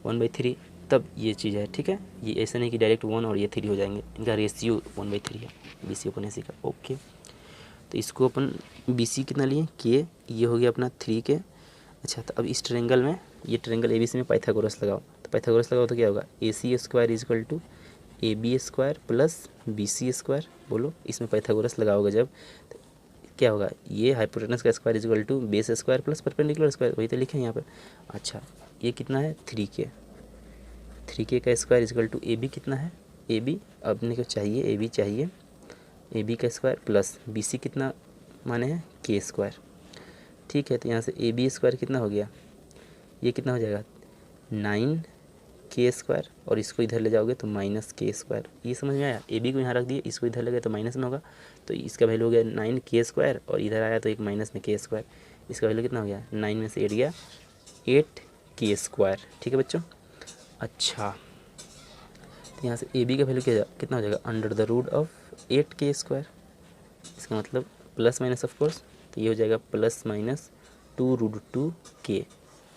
1/3। तब ये चीज़ है, ठीक है। ये ऐसा नहीं कि डायरेक्ट 1 और ये 3 हो जाएंगे, इनका रेशियो 1/3 है BC/AC का। ओके, तो इसको अपन BC कितना लिए K, ये हो गया अपना 3K। अच्छा, तो अब इस ट्रायंगल में, ये ट्रायंगल ABC में पाइथागोरस लगाओ, तो पाइथागोरस लगाओ तो क्या होगा AC² = AB² + BC²। बोलो, इसमें पाइथागोरस लगाओगे जब तो क्या होगा, ये हाइपोटेनस का square = base square plus perpendicular square, वही तो लिखे हैं यहाँ पर। अच्छा, ये कितना है 3K। 3K का स्क्वायर = AB कितना है AB, अपने को चाहिए AB चाहिए, AB का स्क्वायर प्लस BC कितना माने हैं K²। ठीक है, तो यहाँ से AB² कितना हो गया, ये कितना हो जाएगा 9K² और इसको इधर ले जाओगे तो -K²। ये समझ में आया, AB को यहाँ रख दिए, इसको इधर ले गए तो माइनस में होगा, तो इसका वैल्यू हो गया 9K² और इधर आया तो एक माइनस में K²। इसका वैल्यू कितना हो गया 9 में से 8 गया 8K²। ठीक है बच्चों। अच्छा, तो यहाँ से AB का वैल्यू कितना हो जाएगा √8K²। इसका मतलब प्लस माइनस ऑफ कोर्स, तो ये हो जाएगा ±2√2K।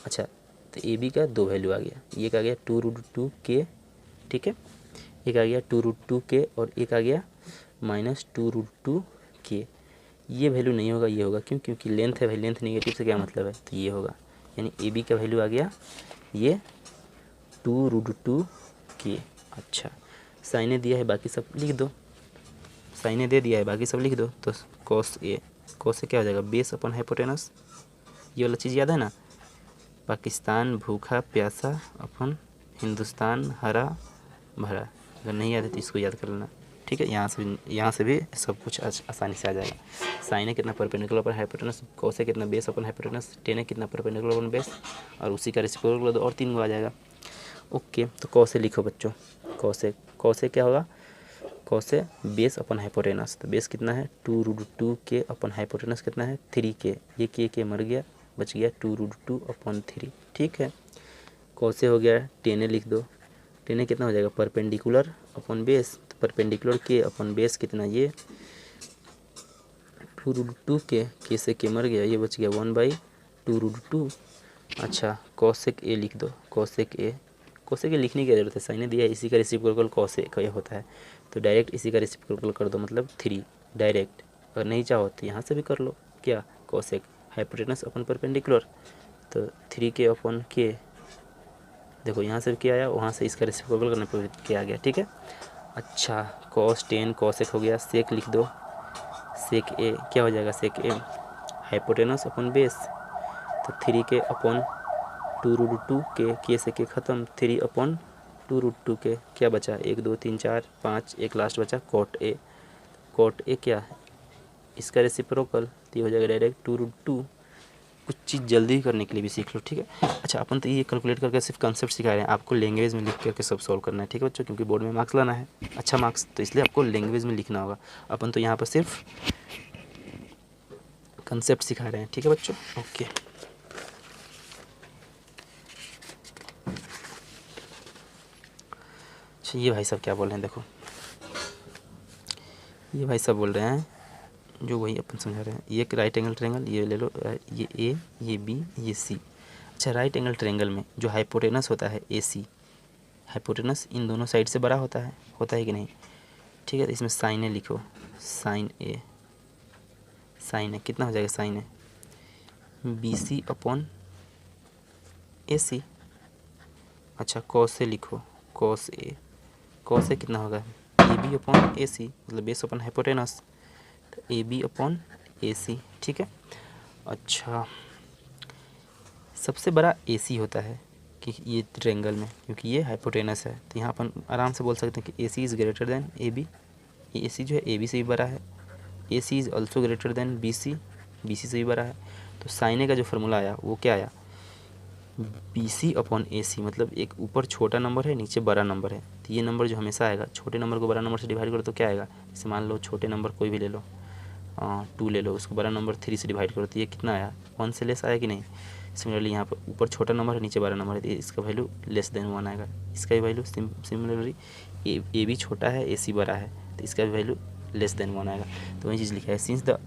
अच्छा, तो AB का 2 वैल्यू आ गया, एक आ गया 2√2K, ठीक है, एक आ गया 2√2K और एक आ गया -2√2K। ये वैल्यू नहीं होगा, ये होगा, क्यों? क्योंकि लेंथ है भाई, लेंथ नेगेटिव से क्या मतलब है, तो ये होगा, यानी AB का वैल्यू आ गया ये 2√2K। अच्छा, साइने दिया है, बाकी सब लिख दो, साइने दे दिया है, बाकी सब लिख दो। तो cos A क्या हो जाएगा बेस/हाइपोटेनस, ये वाला चीज़ याद है ना। पाकिस्तान भूखा प्यासा अपन हिंदुस्तान हरा भरा, अगर नहीं याद है तो इसको याद कर लेना, ठीक है। यहाँ से भी सब कुछ आसानी से आ जाएगा। साइन कितना परपेंडिकुलर पर हाइपोटेनस, cos कितना बेस/हाइपोटेनस, tan कितना परपेंडिकुलर पर बेस, और उसी का रेसिप्रोकल दो और 3 गो आ जाएगा। ओके, तो cos लिखो बच्चों, cos क्या होगा, cos बेस/हाइपोटेनस, तो बेस कितना है 2√2K अपन हाइपोटेनस कितना है 3K, ये K मर गया, बच गया 2√2/3। ठीक है, cos हो गया, tan लिख दो, tan कितना हो जाएगा परपेंडिकुलर अपन बेस, तो परपेंडिकुलर K अपन बेस कितना, ये 2√2K, K से K मर गया, ये बच गया 1/2√2। अच्छा, cosec A लिख दो, cosec A लिखने की ज़रूरत है, साइन दिया है, इसी का रेसिप्रोकल cosec A होता है, तो डायरेक्ट इसी का रेसिप्रोकल कर दो, मतलब 3 डायरेक्ट। अगर नहीं चाहो तो यहाँ से भी कर लो, क्या cosec हाइपोटेनस अपन परपेंडिकुलर, तो 3K/K, देखो यहाँ से क्या आया, वहाँ से इसका रेसिप्रोकल करने पर क्या आ गया, ठीक है। अच्छा, cos tan cosec हो गया, sec लिख दो, sec A क्या हो जाएगा, sec A hypotenuse upon base, तो 3K/2√2K, K से K ख़त्म, 3/2√2K, क्या बचा 1 2 3 4 5, एक लास्ट बचा cot A क्या है इसका रेसिप्रोकल, तो ये हो जाएगा डायरेक्ट 2√2। कुछ चीज़ जल्दी करने के लिए भी सीख लो, ठीक है। अच्छा, अपन तो ये कैलकुलेट करके सिर्फ कंसेप्ट सिखा रहे हैं, आपको लैंग्वेज में लिख करके सब सॉल्व करना है, ठीक है बच्चों, क्योंकि बोर्ड में मार्क्स लाना है, अच्छा मार्क्स, तो इसलिए आपको लैंग्वेज में लिखना होगा। अपन तो यहाँ पर सिर्फ कंसेप्ट सिखा रहे हैं, ठीक है बच्चों। ओके, अच्छा, ये भाई साहब क्या बोल रहे हैं, देखो ये भाई साहब बोल रहे हैं जो वही अपन समझा रहे हैं, ये एक राइट एंगल ट्रायंगल, ये ले लो, ये A, ये B, ये C। अच्छा, राइट एंगल ट्रायंगल में जो हाइपोटेनस होता है AC, हाइपोटेनस इन दोनों साइड से बड़ा होता है कि नहीं, ठीक है। तो इसमें साइन ए लिखो, साइन ए कितना हो जाएगा, साइन ए BC/AC। अच्छा, cos ए लिखो, cos ए कितना होगा AB/AC, मतलब बेस/हाइपोटेनस, तो AB/AC, ठीक है। अच्छा, सबसे बड़ा AC होता है कि ये ट्रायंगल में, क्योंकि ये हाइपोटेनस है, तो यहाँ अपन आराम से बोल सकते हैं कि AC is greater than AB। ये AC जो है AB से भी बड़ा है, A C is also greater than B C, B C से भी बड़ा है। तो साइन ए का जो फार्मूला आया वो क्या आया, B C upon A C, मतलब एक ऊपर छोटा नंबर है नीचे बड़ा नंबर है, तो ये नंबर जो हमेशा आएगा, छोटे नंबर को बड़ा नंबर से डिवाइड करो तो क्या आएगा, जैसे मान लो छोटे नंबर कोई भी ले लो, 2 ले लो, उसको बड़ा नंबर 3 से डिवाइड करो तो ये कितना आया, 1 से लेस आया कि नहीं। सिमिलरली यहाँ पर ऊपर छोटा नंबर है नीचे बड़ा नंबर है, तो इसका वैल्यू लेस देन 1 आएगा। इसका भी वैल्यू सिमिलरली ए भी छोटा है ए सी बड़ा है, तो इसका भी वैल्यू लेस देन 1 आएगा। तो वही चीज़ लिखा है, since the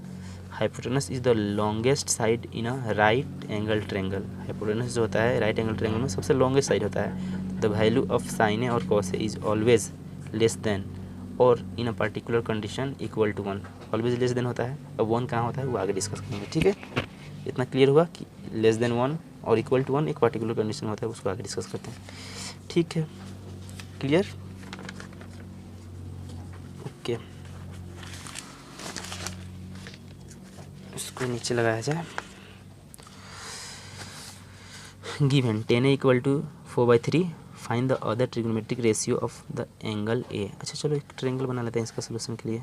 hypotenuse is the longest side in a right angle triangle. Hypotenuse जो होता है राइट एंगल ट्रेंगल में सबसे लॉन्गेस्ट साइड होता है। The value of sine A और cos A is always less than और in a particular condition equal to 1। Always less than होता है, अब 1 कहाँ होता है वो आगे डिस्कस करेंगे, ठीक है। इतना क्लियर हुआ कि लेस देन 1 और इक्वल टू 1 एक पर्टिकुलर कंडीशन होता है, उसको आगे डिस्कस करते हैं, ठीक है। Clear, okay. इसको नीचे लगाया जाए। Given 10a equal to 4/3, find the other trigonometric ratio of the angle A. अच्छा चलो एक ट्रायंगल बना लेते हैं इसका सोल्यूशन के लिए।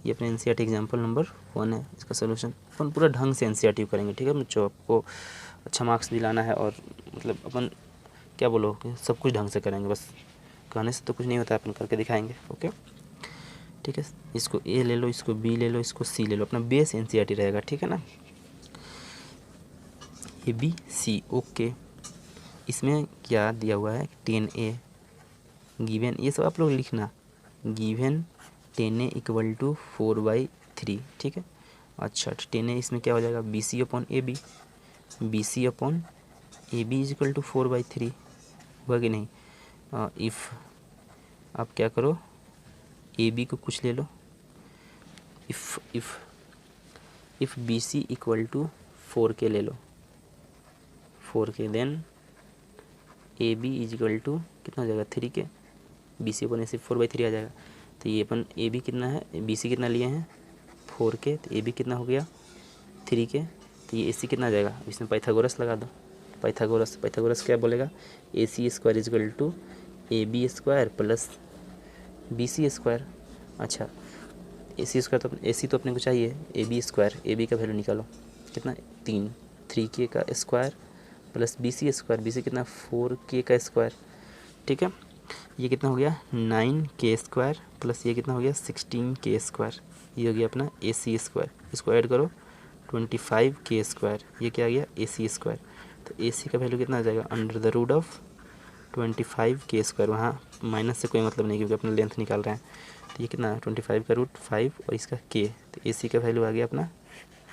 ये अपने एनसीईआरटी एग्जाम्पल नंबर 1 है, इसका सोल्यूशन अपन पूरा ढंग से एनसीईआरटी करेंगे, ठीक है बच्चों। आपको अच्छा मार्क्स दिलाना है और मतलब अपन क्या बोलो कि सब कुछ ढंग से करेंगे, बस कहने से तो कुछ नहीं होता है, अपन करके दिखाएंगे, ओके ठीक है। इसको ए ले लो, इसको बी ले लो, इसको सी ले लो, अपना बेस एनसीईआरटी रहेगा, ठीक है ना। A B C, okay. इसमें क्या दिया हुआ है, 10a गिवन, ये सब आप लोग लिखना, गिवन 10a इक्वल टू 4/3, ठीक है। अच्छा 10a इसमें क्या हो जाएगा, B C upon A B, B C upon A B is equal to 4/3, हुआ कि नहीं। इफ़ आप क्या करो, ए बी को कुछ ले लो, if B C equal to 4k ले लो, 4k, then A B is equal to कितना हो जाएगा 3k, बी सी अपन ऐसे 4/3 आ जाएगा। तो ये अपन ए बी कितना है, बी सी कितना लिए हैं 4k, तो ए बी कितना हो गया 3k, तो ये ए सी कितना आ जाएगा, इसमें पाइथागोरस लगा दो। पाइथागोरस क्या बोलेगा, A C square is equal to A B square plus B C square. अच्छा ए सी स्क्वायर तो ए सी तो अपने को चाहिए, A B square, A B का वैल्यू निकालो कितना 3k का square plus B C square, B C कितना 4k का स्क्वायर, ठीक है। ये कितना हो गया 9k स्क्वायर प्लस ये कितना हो गया 16k स्क्वायर, ये हो गया अपना ए सी स्क्वायर। इसको ऐड करो 25k स्क्वायर, ये क्या आ गया ए सी स्क्वायर। तो ए सी का वैल्यू कितना आ जाएगा under the root of 25k square, वहाँ माइनस से कोई मतलब नहीं क्योंकि अपना लेंथ निकाल रहे हैं। तो ये कितना 25 का रूट 5 और इसका k, तो ए सी का वैल्यू आ गया अपना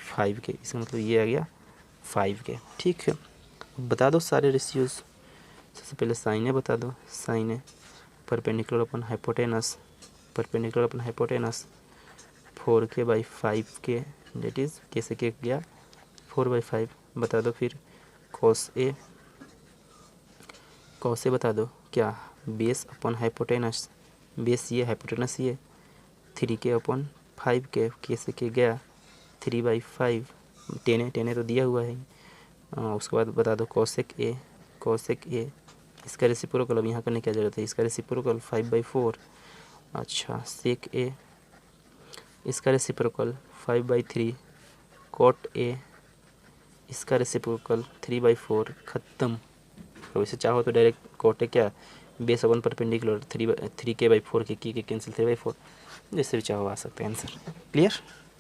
5k, इसका मतलब ये आ गया 5k, ठीक है। बता दो सारे रेशियोज, सबसे पहले साइन ए बता दो, sine A perpendicular upon hypotenuse, perpendicular upon hypotenuse 4k/5k, that is के से के गया 4/5। बता दो फिर कॉस ए बता दो क्या, बेस अपन हाइपोटेनस, बेस ये हाइपोटेनस ये 3k/5k, के से के गया 3/5, 10 तो दिया हुआ है। उसके बाद बता दो कॉसेक ए, इसका रेसिप्रोकल अब यहाँ करने की ज़रूरत है, इसका रेसिप्रोकल 5/4। अच्छा सेक ए, इसका रेसिप्रोकल 5/3, कॉट ए, इसका रेसिप्रोकल 3/4, ख़त्म। तो इसे चाहो तो डायरेक्ट कॉट ए क्या, बेस अपन परपेंडिकुलर 3k/4 के कैंसिल 3/4, जैसे भी चाहो आ सकते हैं answer, clear,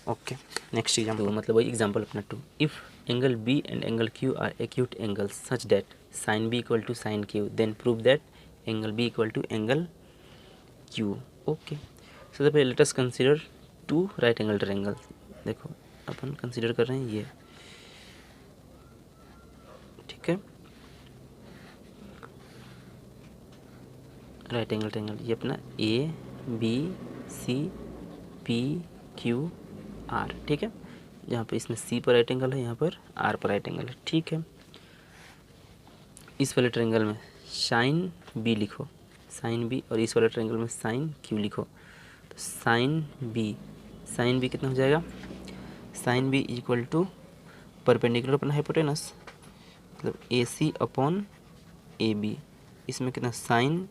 okay. Next example, मतलब वही एग्जाम्पल अपना 2, if angle B and angle Q are acute angles such that sine B equal to sine Q, then prove that angle B equal to angle Q, okay. सबसे पहले let us consider 2 right angle triangle. देखो अपन consider कर रहे हैं ये, ठीक है, राइट एंगल ट्रायंगल, ये अपना A B C P Q R, ठीक है। जहाँ पे इसमें सी पर राइट एंगल है, यहाँ पर आर पर राइट एंगल है, ठीक है। इस वाले ट्रायंगल में साइन बी लिखो, साइन बी, और इस वाले ट्रायंगल में साइन क्यू लिखो। तो साइन बी कितना हो जाएगा, sine B equal to perpendicular अपना हाइपोटेनस, मतलब A C upon A B, इसमें कितना साइन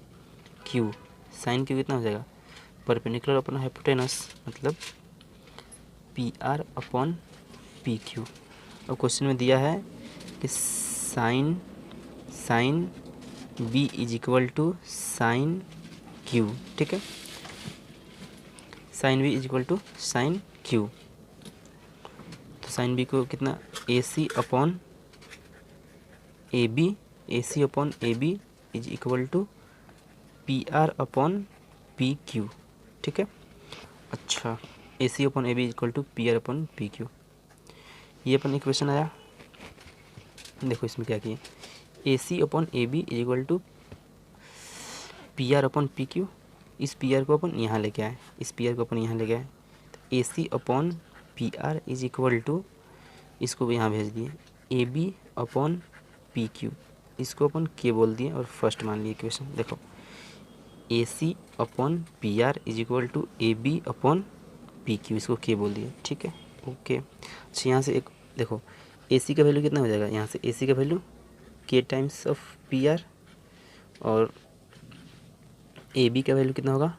क्यू कितना हो जाएगा परपेंडिकुलर अपना हाइपोटेनस, मतलब P R upon P Q. अब क्वेश्चन में दिया है कि sine B is equal to sine Q. ठीक है, sine B is equal to sine Q. तो साइन बी को कितना, A C upon A B is equal to P R upon P Q. ठीक है, अच्छा, A C upon A B is equal to P R upon P Q, ये अपन equation आया। देखो इसमें क्या किए, A C upon A B is equal to P R upon P Q. इस पी आर को अपन यहाँ लेके आए, तो A C upon P R is equal to, इसको भी यहाँ भेज दिए, A B upon P Q, इसको अपन के बोल दिए और फर्स्ट मान लिए इक्वेशन। देखो A C upon P R is equal to A B upon P Q, इसको के बोल दिए। ठीक है, ओके। अच्छा, यहाँ से एक देखो, ए सी का वैल्यू कितना हो जाएगा, यहाँ से ए सी का वैल्यू के टाइम्स ऑफ पी आर, और ए बी का वैल्यू कितना होगा,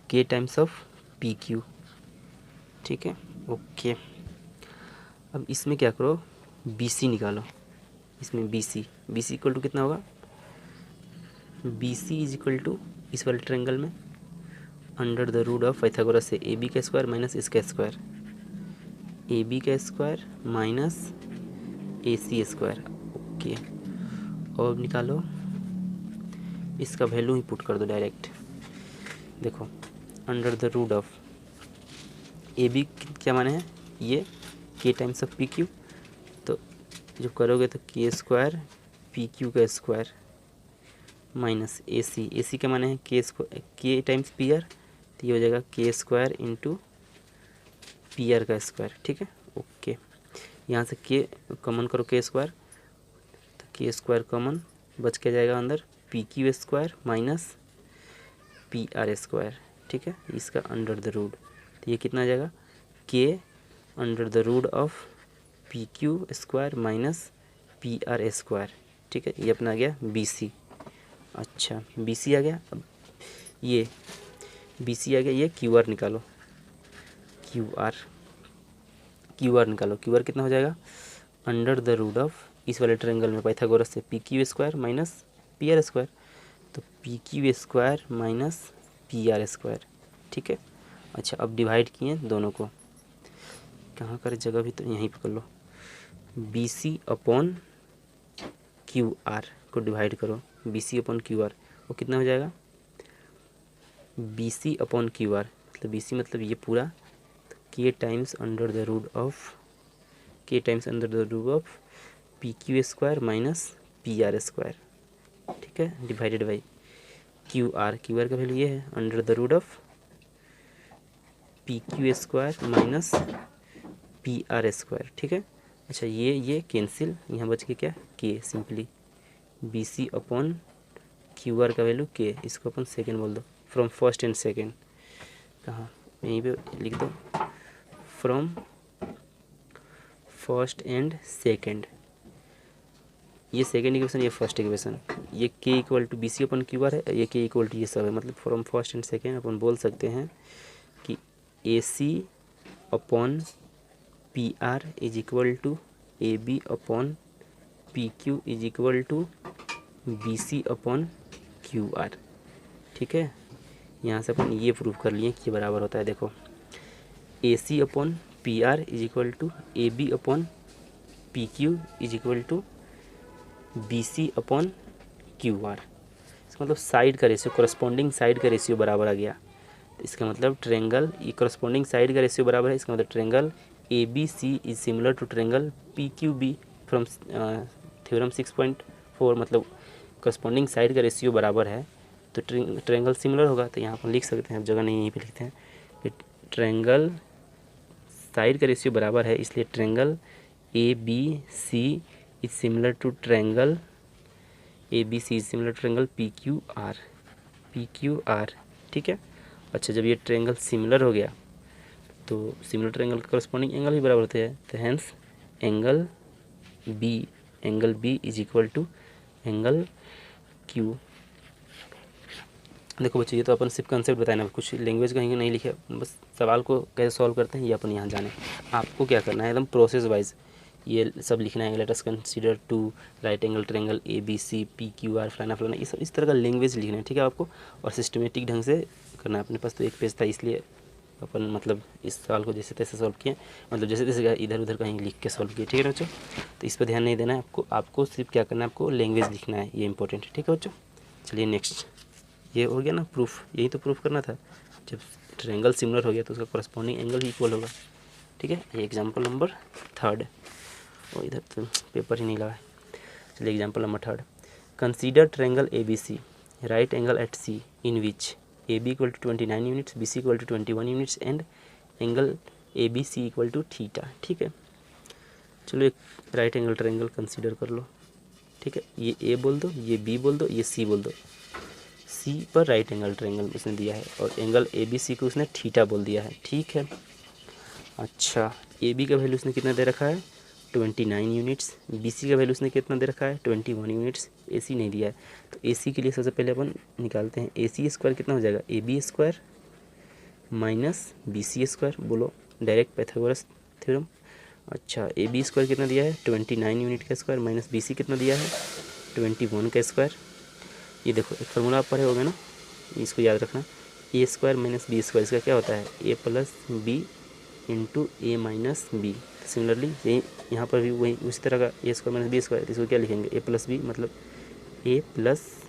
के टाइम्स ऑफ पी क्यू। ठीक है, ओके। अब इसमें क्या करो, बी सी निकालो। इसमें बी सी इक्वल टू कितना होगा, B C is equal to इस वाले ट्रायंगल में under the root of Pythagoras से ए बी का स्क्वायर माइनस इसका स्क्वायर, ए बी का square minus A C square. Okay, और अब निकालो, इसका वैल्यू ही पुट कर दो डायरेक्ट। देखो under the root of A B क्या माने हैं, ये के टाइम्स ऑफ पी क्यू, तो जो करोगे तो के स्क्वायर पी क्यू का स्क्वायर माइनस ए सी का माने है के टाइम्स पी आर, तो ये हो जाएगा के स्क्वायर इंटू पी आर का स्क्वायर। ठीक है, ओके। यहाँ से के कॉमन करो, के स्क्वायर, तो के स्क्वायर कॉमन बच के जाएगा अंदर, P Q square minus P R square. ठीक है, इसका अंडर द रूट, तो ये कितना आ जाएगा, के under the root of P Q square minus P R square. ठीक है, ये अपना आ गया बी सी। अच्छा, बी सी आ गया। अब ये बी सी आ गया, ये क्यू आर निकालो, क्यू आर निकालो। क्यू आर कितना हो जाएगा, अंडर द रूट ऑफ इस वाले ट्रायंगल में पाइथागोरस से P Q square minus P R square, तो P Q square minus P R square. ठीक है, अच्छा, अब डिवाइड किए दोनों को, कहाँ कर जगह भी तो यहीं पकड़ लो, B C upon Q R को डिवाइड करो, B C upon Q R, वो कितना हो जाएगा, B C upon Q R, मतलब बी सी मतलब ये पूरा, k times under the root of P Q square minus P R square. ठीक है, डिवाइडेड बाई क्यू आर का वैल्यू ये है under the root of P Q square minus P R square. ठीक है, अच्छा, ये कैंसिल, यहाँ बच के क्या, के, simply B C upon Q R का वैल्यू के, इसको अपन सेकेंड बोल दो, फ्रॉम फर्स्ट एंड सेकेंड, कहाँ यहीं पे लिख दो, फ्रॉम फर्स्ट एंड सेकेंड, ये सेकेंड इक्वेशन, ये फर्स्ट इक्वेशन, ये k equal to B C upon Q R है, ये के इक्वल टू ये सब है, मतलब फ्रॉम फर्स्ट एंड सेकेंड अपन बोल सकते हैं कि A C upon P R is equal to A B upon P Q is equal to B C upon Q R. ठीक है, यहाँ से अपन ये प्रूव कर लिए कि ये बराबर होता है। देखो A C upon P R is equal to A B upon P Q is equal to B C upon Q R, इसका मतलब साइड का रेशियो, करस्पॉन्डिंग साइड का रेशियो बराबर आ गया। तो इसका मतलब ट्रायंगल, ये करस्पॉन्डिंग साइड का रेशियो बराबर है, इसका मतलब triangle A B C is similar to triangle P Q B from theorem 6.4, मतलब करस्पॉन्डिंग साइड का रेशियो बराबर है तो ट्रायंगल सिमिलर होगा। तो यहाँ पर लिख सकते हैं, अब जगह नहीं यहीं पे लिखते हैं कि ट्रायंगल साइड का रेशियो बराबर है, इसलिए triangle A B C is similar to triangle P Q R. ठीक है, अच्छा, जब ये ट्रायंगल सिमिलर हो गया तो सिमिलर ट्रायंगल का करस्पॉन्डिंग एंगल भी बराबर होते हैं, तो hence angle B is equal to angle Q. देखो बच्चों, ये तो अपन सिर्फ कंसेप्ट बताए ना, कुछ लैंग्वेज कहीं नहीं लिखे, बस सवाल को कैसे सॉल्व करते हैं ये अपन यहाँ जाने। आपको क्या करना है, एकदम प्रोसेस वाइज ये सब लिखना है। Let us consider two right angle triangle ABC PQR फलाना फलाना, ये सब इस तरह का लैंग्वेज लिखना है, ठीक है आपको, और सिस्टमेटिक ढंग से करना है। अपने पास तो एक पेज था इसलिए अपन मतलब इस सवाल को जैसे तैसे सॉल्व किए, मतलब जैसे तैसे इधर उधर कहीं लिख के सॉल्व किए, ठीक है बच्चों। तो इस पर ध्यान नहीं देना है आपको, आपको सिर्फ क्या करना है, आपको लैंग्वेज लिखना है, ये इंपॉर्टेंट है, ठीक है बच्चों। चलिए नेक्स्ट, ये हो गया ना प्रूफ, यही तो प्रूफ करना था। जब ट्रायंगल सिमिलर हो गया तो उसका कॉरस्पॉन्डिंग एंगल भी इक्वल होगा, ठीक है। ये एग्जांपल नंबर 3 और इधर तो पेपर ही नहीं लगा है। चलिए example number 3, consider triangle ABC right angle at C in which AB equal to 29 units, BC equal to 21 units and angle ABC equal to theta, ठीक है। चलो एक राइट एंगल ट्रायंगल कंसीडर कर लो, ठीक है। ये A बोल दो, ये B बोल दो, ये C बोल दो। C पर राइट एंगल ट्रायंगल उसने दिया है और एंगल ABC को उसने थीटा बोल दिया है, ठीक है। अच्छा, AB का वैल्यू उसने कितना दे रखा है, 29 यूनिट्स। BC का वैल्यू उसने कितना दे रखा है, 21 यूनिट्स। AC नहीं दिया है, तो AC के लिए सबसे पहले अपन निकालते हैं। AC स्क्वायर कितना हो जाएगा, AB square minus BC square, बोलो डायरेक्ट पाइथागोरस थ्योरम। अच्छा, AB स्क्वायर कितना दिया है, 29 यूनिट का स्क्वायर, माइनस BC कितना दिया है, 21 का स्क्वायर। ये देखो एक फार्मूला आप पढ़े होगे ना, इसको याद रखना, A square minus B square, इसका क्या होता है, A plus B into A minus B. Similarly यही यहाँ पर भी वही उसी तरह का A square minus B square, इसको क्या लिखेंगे, A प्लस B, मतलब A plus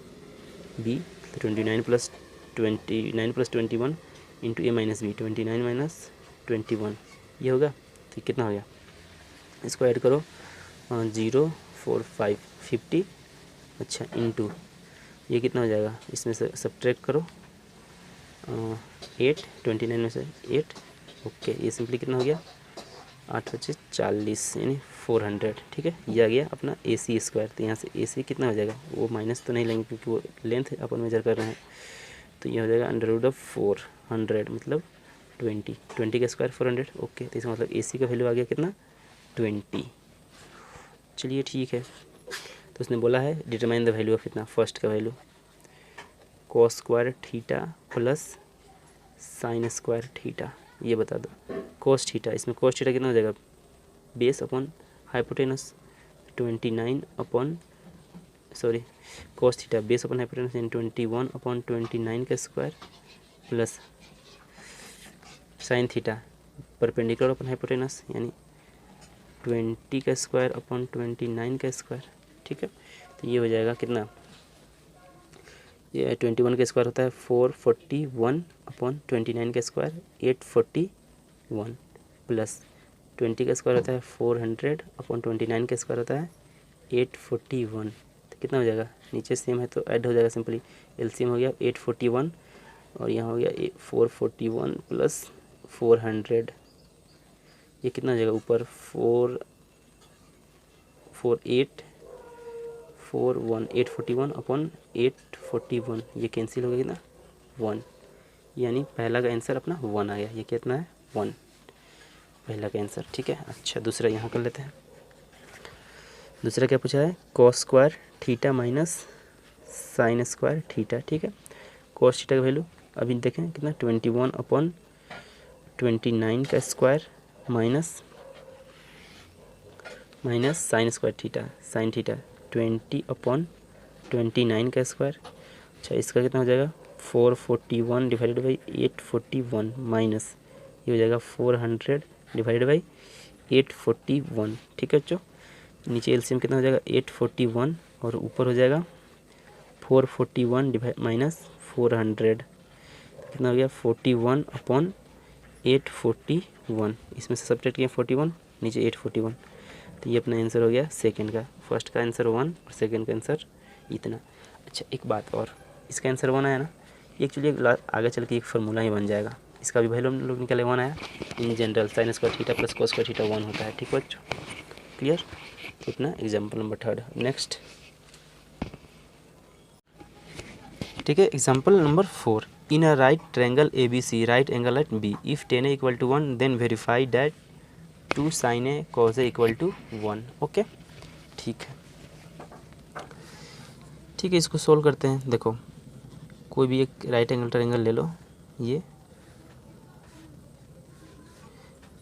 B 29 plus 21 into A minus B, 29 minus 21, ये होगा। तो कितना हो गया, इसको ऐड करो, 0 4 5 50। अच्छा, इंटू ये कितना हो जाएगा, इसमें से सब्ट्रैक्ट करो 8, 29 में से 8, ओके। ये सिंपली कितना हो गया, 8 × 40 यानी 400, ठीक है। ये आ गया अपना AC स्क्वायर। तो यहाँ से AC कितना हो जाएगा, वो माइनस तो नहीं लेंगे क्योंकि वो लेंथ अपन मेजर कर रहे हैं, तो ये हो जाएगा √400 मतलब 20 का स्क्वायर 400, ओके। तो इसका मतलब AC का वैल्यू आ गया कितना, 20। चलिए ठीक है, तो उसने बोला है डिटरमाइन द वैल्यू ऑफ कितना, फर्स्ट का value cos square theta plus sine square theta, ये बता दो। cos थीटा, इसमें cos थीटा कितना हो जाएगा, base upon hypotenuse 29 upon cos theta base upon hypotenuse यानी 21/29 का square plus sine theta perpendicular upon hypotenuse यानी 20 का स्क्वायर अपॉन 29 का स्क्वायर, ठीक है। तो ये हो जाएगा कितना, ये 21 का स्क्वायर होता है 441/29 का स्क्वायर 841 प्लस 20 का स्क्वायर होता है 400/29 का स्क्वायर होता है 841। तो कितना हो जाएगा, नीचे सेम है तो ऐड हो जाएगा, सिंपली एलसीएम हो गया 841 और यहाँ हो गया 441 प्लस 400, ये कितना हो जाएगा ऊपर 841 ये कैंसिल हो गया कितना 1, यानी पहला का आंसर अपना 1 आ गया। ये कितना है 1, पहला का आंसर, ठीक है। अच्छा, दूसरा यहाँ कर लेते हैं। दूसरा क्या पूछा है, cos square theta minus sine square theta, ठीक है। cos थीटा का वैल्यू अभी देखें कितना 21/29 का square minus sine square theta, sine theta 20/29 का स्क्वायर। अच्छा, इसका कितना हो जाएगा 441 डिवाइडेड बाई 841 माइनस ये हो जाएगा 400 डिवाइडेड बाई 841, ठीक है बच्चों। नीचे एलसीएम कितना हो जाएगा 841 और ऊपर हो जाएगा 441 डिवाइड माइनस 400, कितना हो गया 41/841, इसमें से सब्ट्रैक्ट किया 41, नीचे 841। तो ये अपना आंसर हो गया सेकंड का, फर्स्ट का आंसर 1 और सेकंड का आंसर इतना। अच्छा, एक बात और, इसका आंसर 1 आया ना, एक्चुअली आगे चल के एक फार्मूला ही बन जाएगा, इसका भी वैल्यू हम लोग निकाले 1 आया। In general sine square theta plus cos square theta 1 होता है, ठीक है बच्चों, क्लियर। तो इतना एग्जाम्पल नंबर 3। नेक्स्ट, ठीक है, example number 4, in a right triangle ABC right angle at B if tan A = 1 then verify that 2 sin A cos A = 1, okay. ठीक है, इसको सोल्व करते हैं। देखो कोई भी एक राइट एंगल ट्रायंगल ले लो, ये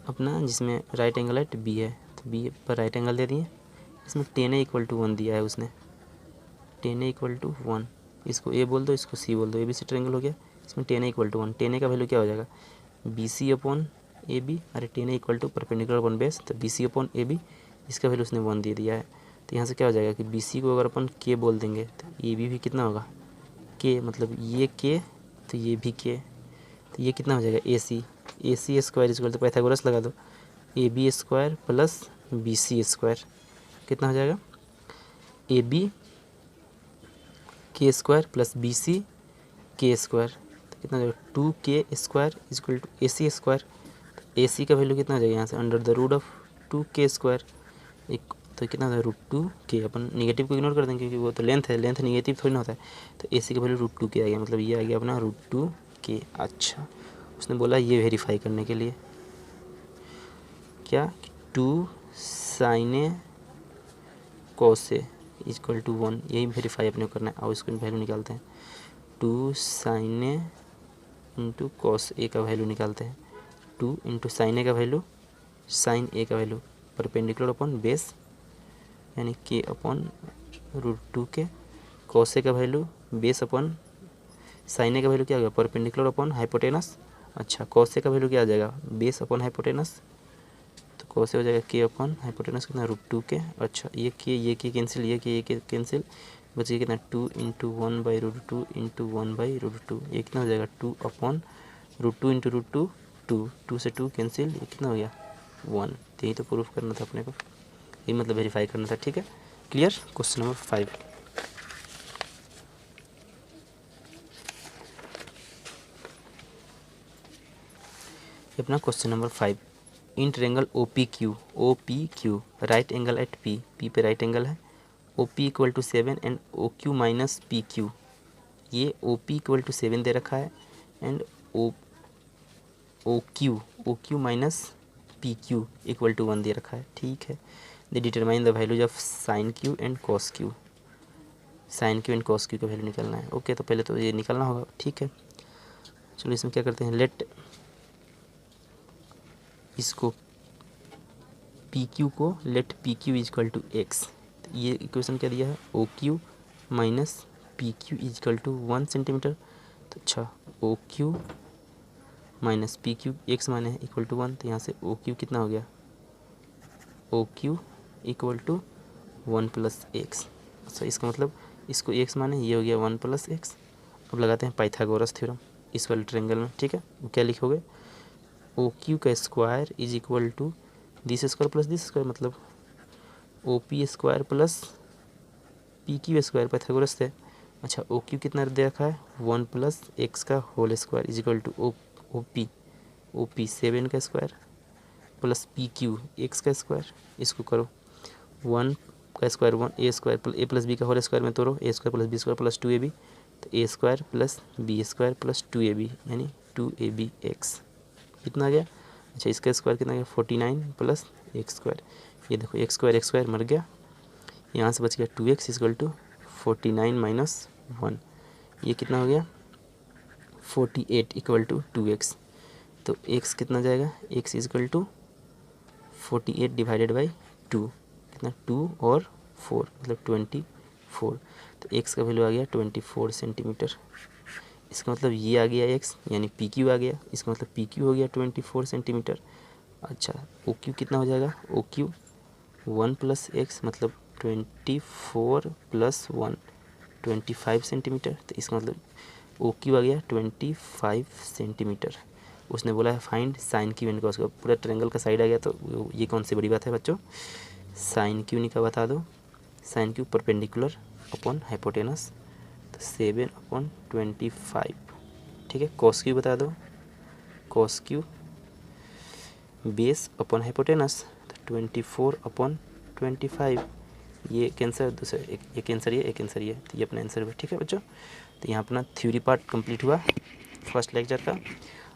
अपना जिसमें राइट एंगल एट बी है, तो बी पर राइट एंगल दे दिए, इसमें टेन ए इक्वल टू 1 दिया है उसने, टेन ए इक्वल टू 1, इसको ए बोल दो, इसको सी बोल दो, ए बी सी ट्रायंगल हो गया, इसमें tan A equal to 1, tan A का वैल्यू क्या हो जाएगा, B C upon A B, अरे tan A equal to perpendicular upon base, तो B C upon A B, इसका वैल्यू उसने 1 दे दिया है। तो यहाँ से क्या हो जाएगा कि बी सी को अगर अपन के बोल देंगे तो ए बी भी कितना होगा के, मतलब ये के तो ये भी के, तो ये कितना हो जाएगा A C square equal to Pythagoras लगा दो, A B square plus B C square कितना हो जाएगा, ए बी के स्क्वायर प्लस बी सी के स्क्वायर, तो कितना हो जाएगा 2k square equal to A C square. A C का वैल्यू कितना हो जाएगा यहाँ से under the root of 2k square, एक तो कितना होता है √2k, अपन निगेटिव को इग्नोर कर देंगे क्योंकि वो तो लेंथ है, लेंथ निगेटिव थोड़ी ना होता है, तो ए सी का वैल्यू √2k आ गया, मतलब ये आ गया अपना √2k। अच्छा, उसने बोला ये वेरीफाई करने के लिए क्या, 2 sin a cos a equal to 1, यही वेरीफाई अपने को करना है। और इसको वैल्यू निकालते हैं, 2 sin a into cos a का वैल्यू निकालते हैं, 2 इंटू साइन ए का वैल्यू, साइन ए का वैल्यू परपेंडिकुलर अपॉन बेस यानी के अपॉन √2k, cos a का वैल्यू बेस अपॉन साइन ए का वैल्यू क्या होगा परपेंडिकुलर अपॉन हाइपोटेनस। अच्छा, cos a का वैल्यू क्या आ जाएगा बेस अपॉन हाइपोटेनस, तो cos a हो जाएगा के अपॉन हाइपोटेनस कितना √2k। अच्छा, ये के कैंसिल, ये के कैंसिल, बच गया कितना 2 इंटू 1/√2 इंटू 1/√2, ये कितना हो जाएगा 2 अपॉन √2 इंटू √2 2, 2 से 2 कैंसिल, ये कितना हो गया 1। यही तो प्रूफ करना था अपने को, ये मतलब वेरीफाई करना था। ठीक है, क्लियर। क्वेश्चन नंबर 5, अपना question number 5, in triangle O P Q right angle at P, P पे राइट एंगल है, O P equal to 7 and O Q minus P Q, ये ओ पी इक्वल टू 7 दे रखा है and O Q minus P Q equal to 1 दे रखा है। ठीक है, दे determine the values of sine Q and cos Q, sine Q and cos Q का वैल्यू निकालना है। ओके, तो पहले तो ये निकालना होगा। ठीक है, चलो इसमें क्या करते हैं, लेट इसको पी क्यू को let P Q equal to x, ये इक्वेशन क्या दिया है O Q minus P Q equal to 1 centimetre. तो अच्छा, O Q minus P Q x माने है इक्वल टू 1, तो यहाँ से ओ क्यू कितना हो गया O Q equal to 1 plus x. अच्छा, इसका मतलब इसको एक्स माने, ये हो गया 1 प्लस एक्स। अब लगाते हैं पाइथागोरस थ्योरम इस वाले ट्रायंगल में। ठीक है, क्या लिखोगे ओ क्यू का square is equal to this square plus this square, मतलब O P square plus P Q square Pythagoras से। अच्छा, ओ क्यू कितना दे रखा है 1 प्लस एक्स का whole square is equal to O P 7 का square plus P Q X का स्क्वायर, इसको करो 1 का square 1 A square A plus B का होल स्क्वायर में तोड़ो, ए square plus B square plus 2ab, तो A square plus B square plus 2ab यानी 2abx कितना आ गया। अच्छा, इसका स्क्वायर कितना गया 49 प्लस एक्स स्क्वायर, ये देखो एक्स स्क्वायर मर गया, यहाँ से बच गया 2x इक्वल टू 49 माइनस 1, ये कितना हो गया 48 इक्वल टू 2x। तो x कितना जाएगा x equal to 48 divided by 2, कितना 2 और 4 मतलब 24, तो x का वैल्यू आ गया 24 सेंटीमीटर। इसका मतलब ये आ गया x यानी पी क्यू आ गया, इसका मतलब पी क्यू हो गया 24 सेंटीमीटर। अच्छा, ओ क्यू कितना हो जाएगा ओ क्यू 1 प्लस एक्स मतलब 24 प्लस 1 25 सेंटीमीटर, तो इसका मतलब ओ क्यू आ गया 25 सेंटीमीटर। उसने बोला है find sign Q and cos, पूरा ट्रायंगल का साइड आ गया, तो ये कौन सी बड़ी बात है बच्चों, साइन क्यू निका बता दो, sine Q perpendicular upon hypotenuse, तो 7/25। ठीक है, कॉस क्यू बता दो, cos Q base upon hypotenuse, तो 24/25, ये कैंसर दूसरा ये कैंसर ये कैंसर ये, तो ये अपना आंसर है। ठीक है बच्चों, तो यहाँ अपना थ्योरी पार्ट कंप्लीट हुआ फर्स्ट लेक्चर का।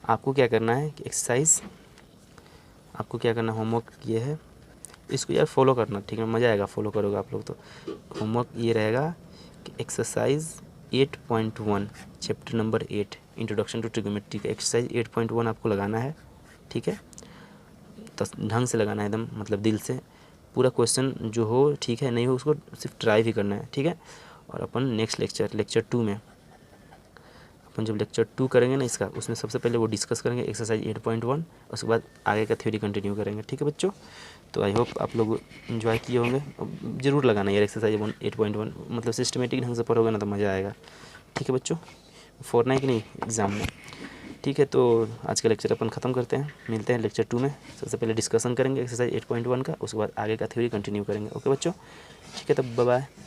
आपको क्या करना है कि एक्सरसाइज, आपको क्या करना, होमवर्क ये है, इसको यार फॉलो करना। ठीक है, मज़ा आएगा फॉलो करोगे आप लोग तो। होमवर्क ये रहेगा कि exercise 8.1 chapter number 8 introduction to trigonometry का एक्सरसाइज 8.1 आपको लगाना है, ठीक है। तो ढंग से लगाना है एकदम, मतलब दिल से। पूरा क्वेश्चन जो हो ठीक है, नहीं हो उसको सिर्फ ट्राई भी करना है, ठीक है। और अपन नेक्स्ट लेक्चर 2 में, अपन जब लेक्चर 2 करेंगे ना इसका, उसमें सबसे पहले वो डिस्कस करेंगे एक्सरसाइज 8.1, उसके बाद आगे का थ्योरी कंटिन्यू करेंगे, ठीक है बच्चों। तो आई होप आप लोग इन्जॉय किए होंगे। ज़रूर लगाना यार एक्सरसाइज 8.1, मतलब सिस्टमेटिक ढंग से पढ़ोगे ना तो मज़ा आएगा, ठीक है बच्चों। फोड़ना है कि नहीं एग्ज़ाम में, ठीक है। तो आज का लेक्चर अपन ख़त्म करते हैं, मिलते हैं लेक्चर 2 में। सबसे पहले डिस्कशन करेंगे एक्सरसाइज 8.1 का, उसके बाद आगे का थ्योरी कंटिन्यू करेंगे, ओके बच्चों, ठीक है। तब बाय बाय।